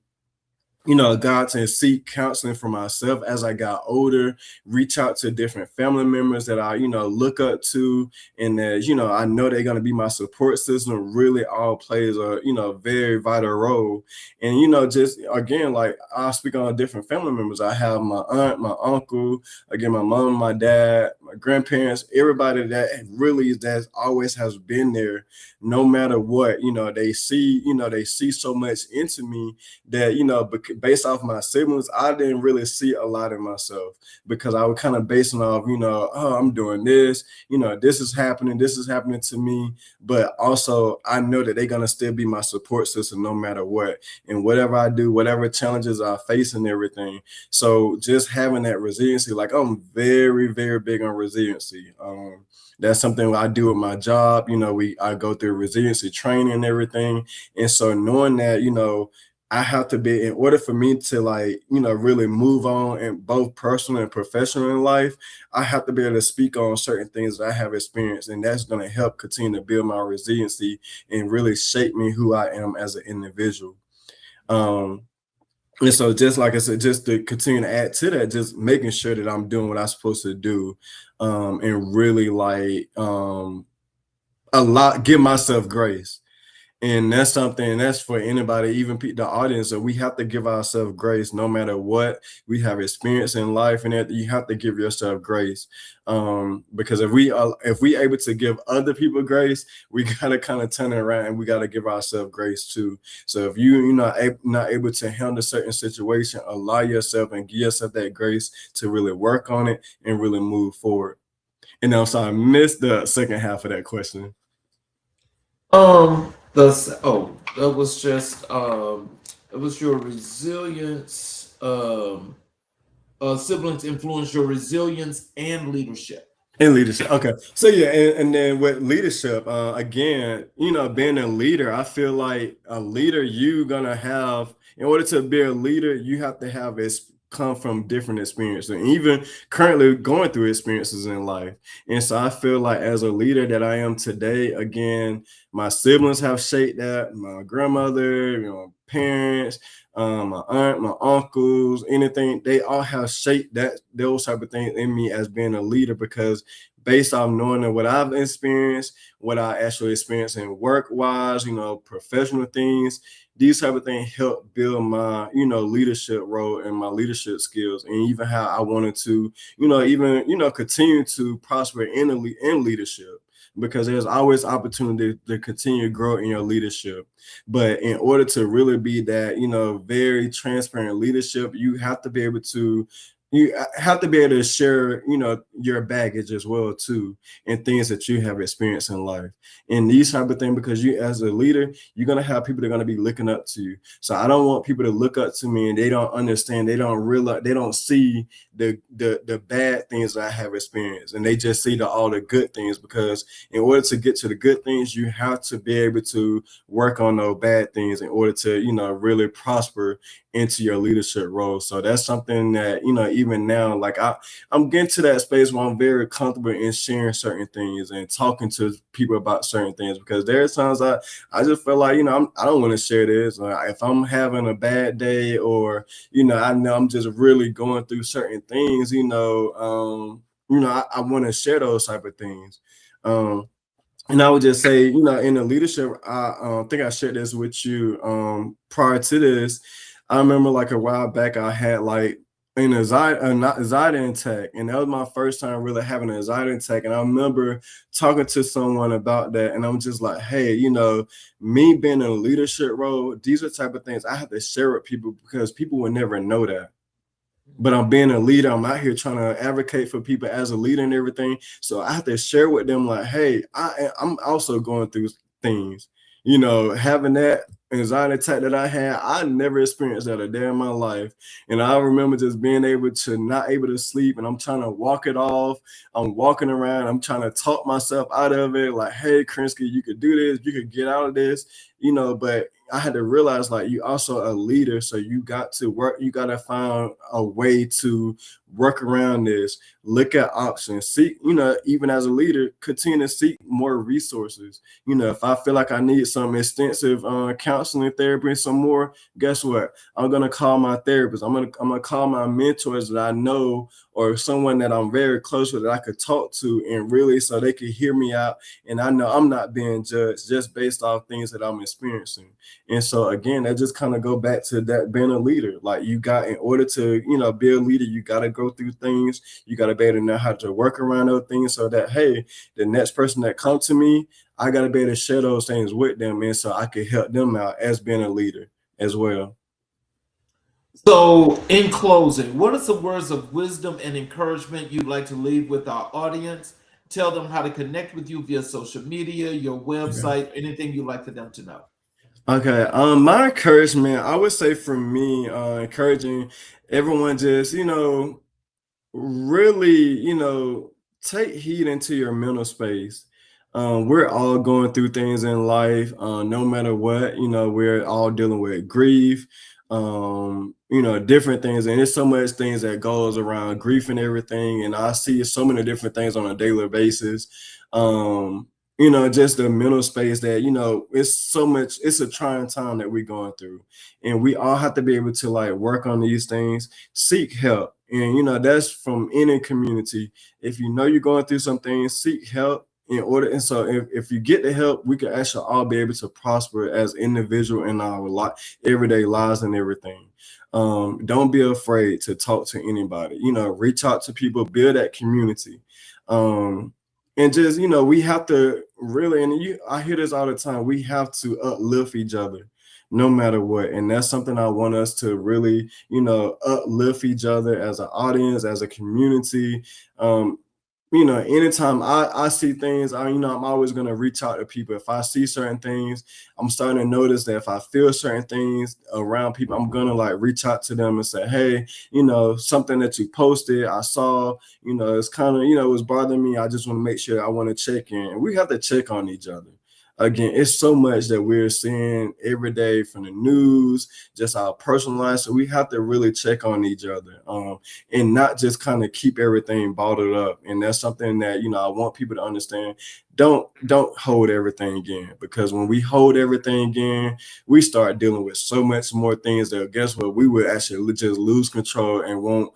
got to seek counseling for myself as I got older, reach out to different family members that I, look up to, and that, I know they're going to be my support system, really all plays a, very vital role. And, just again, like I speak on different family members. I have my aunt, my uncle, again, my mom, my dad, my grandparents, everybody that really that always has been there, no matter what. They see so much into me that, based off my siblings, I didn't really see a lot in myself because I was kind of basing off, oh, I'm doing this, this is happening to me. But also I know that they're gonna still be my support system no matter what. And whatever I do, whatever challenges I face and everything. So just having that resiliency, like I'm very, very big on resiliency. That's something I do with my job. I go through resiliency training and everything. And so knowing that, I have to be, in order for me to really move on in both personal and professional in life, I have to be able to speak on certain things that I have experienced. And that's going to help continue to build my resiliency and really shape me who I am as an individual. And so just like I said, just to continue to add to that, just making sure that I'm doing what I'm supposed to do, and really give myself grace. And that's something that's for anybody, even the audience, that we have to give ourselves grace no matter what we have experienced in life, and that you have to give yourself grace. Because if we able to give other people grace, we gotta kind of turn it around and we gotta give ourselves grace too. So if you're not able to handle a certain situation, allow yourself and give yourself that grace to really work on it and really move forward. And I'm sorry, I missed the second half of that question. That was just it was your resilience. Siblings influence your resilience and leadership. In leadership. Okay. So yeah, and then with leadership, again, being a leader, I feel like a leader, in order to be a leader, you have to have come from different experiences, and even currently going through experiences in life. And so I feel like as a leader that I am today, again, my siblings have shaped that, my grandmother, parents, my aunt, my uncles, anything, they all have shaped those type of things in me as being a leader, because based on knowing what I've experienced, what I actually experienced in work-wise, professional things, these type of things help build my, leadership role and my leadership skills, and even how I wanted to, continue to prosper in leadership, because there's always opportunity to continue to grow in your leadership. But in order to really be that, very transparent leadership, you have to be able to share, your baggage as well too, and things that you have experienced in life, and these type of things, because you, as a leader, you're going to have people that are going to be looking up to you. So I don't want people to look up to me and they don't understand, they don't realize, they don't see the bad things that I have experienced, and they just see all the good things, because in order to get to the good things, you have to be able to work on those bad things in order to, really prosper into your leadership role. So that's something that, even now, like I'm getting to that space where I'm very comfortable in sharing certain things and talking to people about certain things, because there are times I just feel like, I don't want to share this. Like if I'm having a bad day, or, I know I'm just really going through certain things, I want to share those type of things. And I would just say, in the leadership, I think I shared this with you prior to this. I remember like a while back, I had like an anxiety attack, and that was my first time really having an anxiety attack. And I remember talking to someone about that, and I'm just like, hey, me being in a leadership role, these are the type of things I have to share with people, because people will never know that. But I'm being a leader, I'm out here trying to advocate for people as a leader and everything. So I have to share with them like, hey, I'm also going through things. Having that anxiety attack that I had, I never experienced that a day in my life. And I remember just being not able to sleep, and I'm trying to walk it off. I'm walking around, I'm trying to talk myself out of it. Like, hey, Kirenski, you could do this, you could get out of this, but I had to realize, like, you also a leader, so you got to work, you got to find a way to work around this, look at options, seek, even as a leader, continue to seek more resources. If I feel like I need some extensive counseling, therapy, and some more, guess what? I'm going to call my therapist. I'm going to call my mentors that I know, or someone that I'm very close with that I could talk to, and really so they could hear me out. And I know I'm not being judged just based off things that I'm experiencing. And so again, that just kind of go back to that being a leader. Like, you got, in order to, be a leader, you got to go go through things. You got to be able to know how to work around those things so that, hey, the next person that comes to me, I got to be able to share those things with them, and so I can help them out as being a leader as well. So, in closing, what are some words of wisdom and encouragement you'd like to leave with our audience? Tell them how to connect with you via social media, your website, anything you'd like for them to know. Okay. My encouragement, I would say for me, encouraging everyone just, really, take heed into your mental space. We're all going through things in life, no matter what, we're all dealing with grief, different things. And there's so much things that goes around grief and everything. And I see so many different things on a daily basis. Just the mental space that, it's so much, it's a trying time that we're going through. And we all have to be able to like work on these things, seek help. And that's from any community. If you know you're going through some things, seek help in order. And so if you get the help, we can actually all be able to prosper as individual in our everyday lives and everything. Don't be afraid to talk to anybody. Reach out to people, build that community. And just, we have to really, and I hear this all the time, we have to uplift each other no matter what. And that's something I want us to really, uplift each other as an audience, as a community. Anytime I see things, I'm always going to reach out to people. If I see certain things, I'm starting to notice that if I feel certain things around people, I'm going to like reach out to them and say, hey, something that you posted, I saw, it's kind of, it was bothering me. I just want to make sure I want to check in. And we have to check on each other. Again, it's so much that we're seeing every day from the news, just our personal lives. So we have to really check on each other, and not just kind of keep everything bottled up. And that's something that, I want people to understand. Don't hold everything in, because when we hold everything in, we start dealing with so much more things that, guess what, we would actually just lose control and won't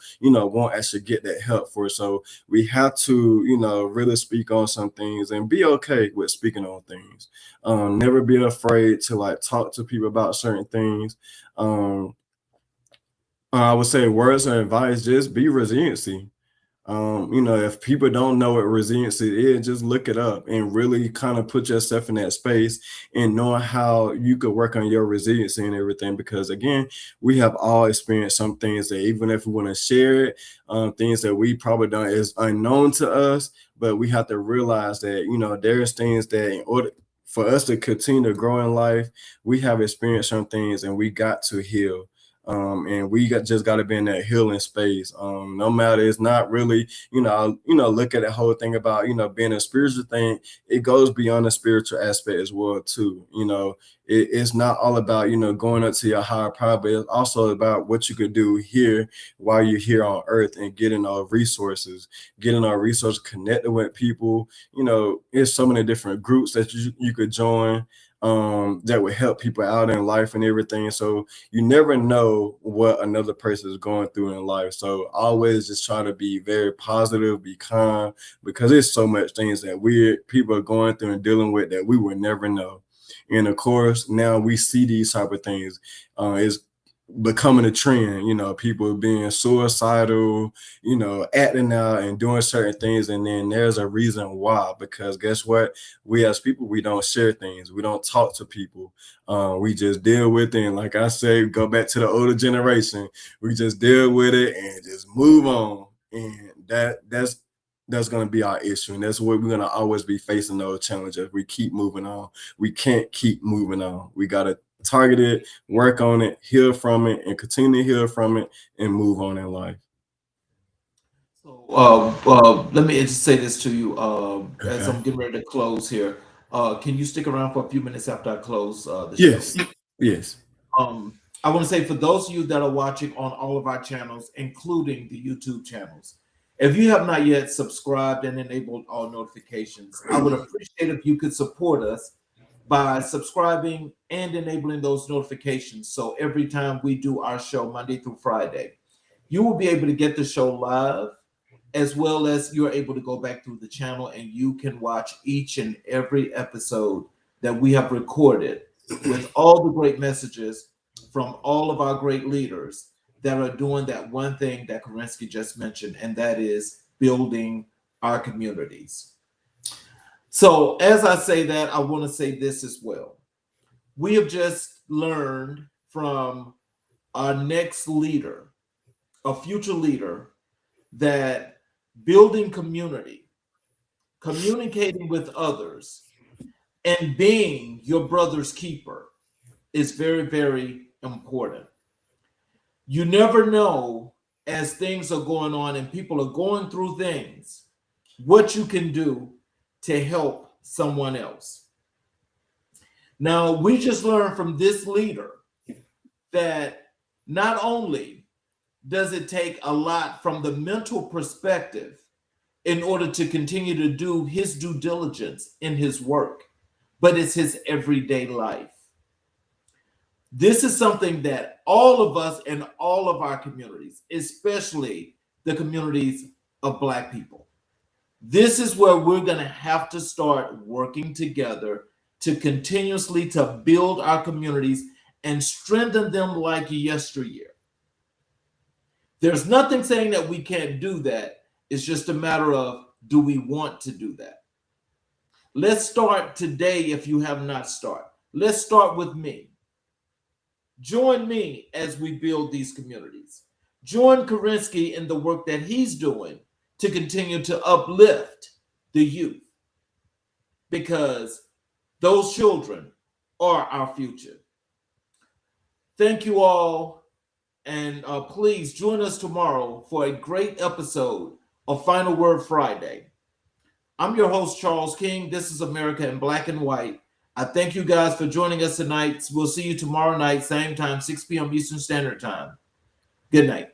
actually get that help for. So we have to, really speak on some things and be okay with speaking on things. Never be afraid to like talk to people about certain things. I would say words of advice, just be resiliency. If people don't know what resiliency is, just look it up and really kind of put yourself in that space and knowing how you could work on your resiliency and everything. Because again, we have all experienced some things that even if we want to share it, things that we probably done is unknown to us, but we have to realize that, there's things that in order for us to continue to grow in life, we have experienced some things and we got to heal. And we just got to be in that healing space. No matter, it's not really, look at the whole thing about, being a spiritual thing. It goes beyond the spiritual aspect as well, too. It's not all about, going up to your higher power, but it's also about what you could do here while you're here on earth and getting our resources, connected with people. There's so many different groups that you could join. That would help people out in life and everything. So you never know what another person is going through in life. So always just try to be very positive, be kind, because there's so much things that people are going through and dealing with that we would never know. And of course, now we see these type of things. It's becoming a trend, people being suicidal, acting out and doing certain things. And then there's a reason why, because guess what? We as people, we don't share things. We don't talk to people. We just deal with it. And like I say, go back to the older generation. We just deal with it and just move on. And that's going to be our issue. And that's what we're going to always be facing, those challenges. We keep moving on. We can't keep moving on. We got to target it, work on it, heal from it, and continue to heal from it and move on in life. So let me just say this to you as Okay. I'm getting ready to close here. Can you stick around for a few minutes after I close the Yes. show? Yes. I want to say for those of you that are watching on all of our channels, including the YouTube channels, if you have not yet subscribed and enabled all notifications, I would appreciate if you could support us by subscribing and enabling those notifications. So every time we do our show Monday through Friday, you will be able to get the show live, as well as you're able to go back through the channel and you can watch each and every episode that we have recorded with all the great messages from all of our great leaders that are doing that one thing that Kirenski just mentioned, and that is building our communities. So as I say that, I want to say this as well. We have just learned from our next leader, a future leader, that building community, communicating with others, and being your brother's keeper is very, very important. You never know, as things are going on and people are going through things, what you can do to help someone else. Now, we just learned from this leader that not only does it take a lot from the mental perspective in order to continue to do his due diligence in his work, but it's his everyday life. This is something that all of us in all of our communities, especially the communities of Black people, this is where we're going to have to start working together to continuously to build our communities and strengthen them like yesteryear. There's nothing saying that we can't do that. It's just a matter of, do we want to do that? Let's start today if you have not started. Let's start with me. Join me as we build these communities. Join Kirenski in the work that he's doing to continue to uplift the youth, because those children are our future. Thank you all, and please join us tomorrow for a great episode of Final Word Friday. I'm your host, Charles King. This is America in Black and White. I thank you guys for joining us tonight. We'll see you tomorrow night, same time, 6 p.m. Eastern Standard Time. Good night.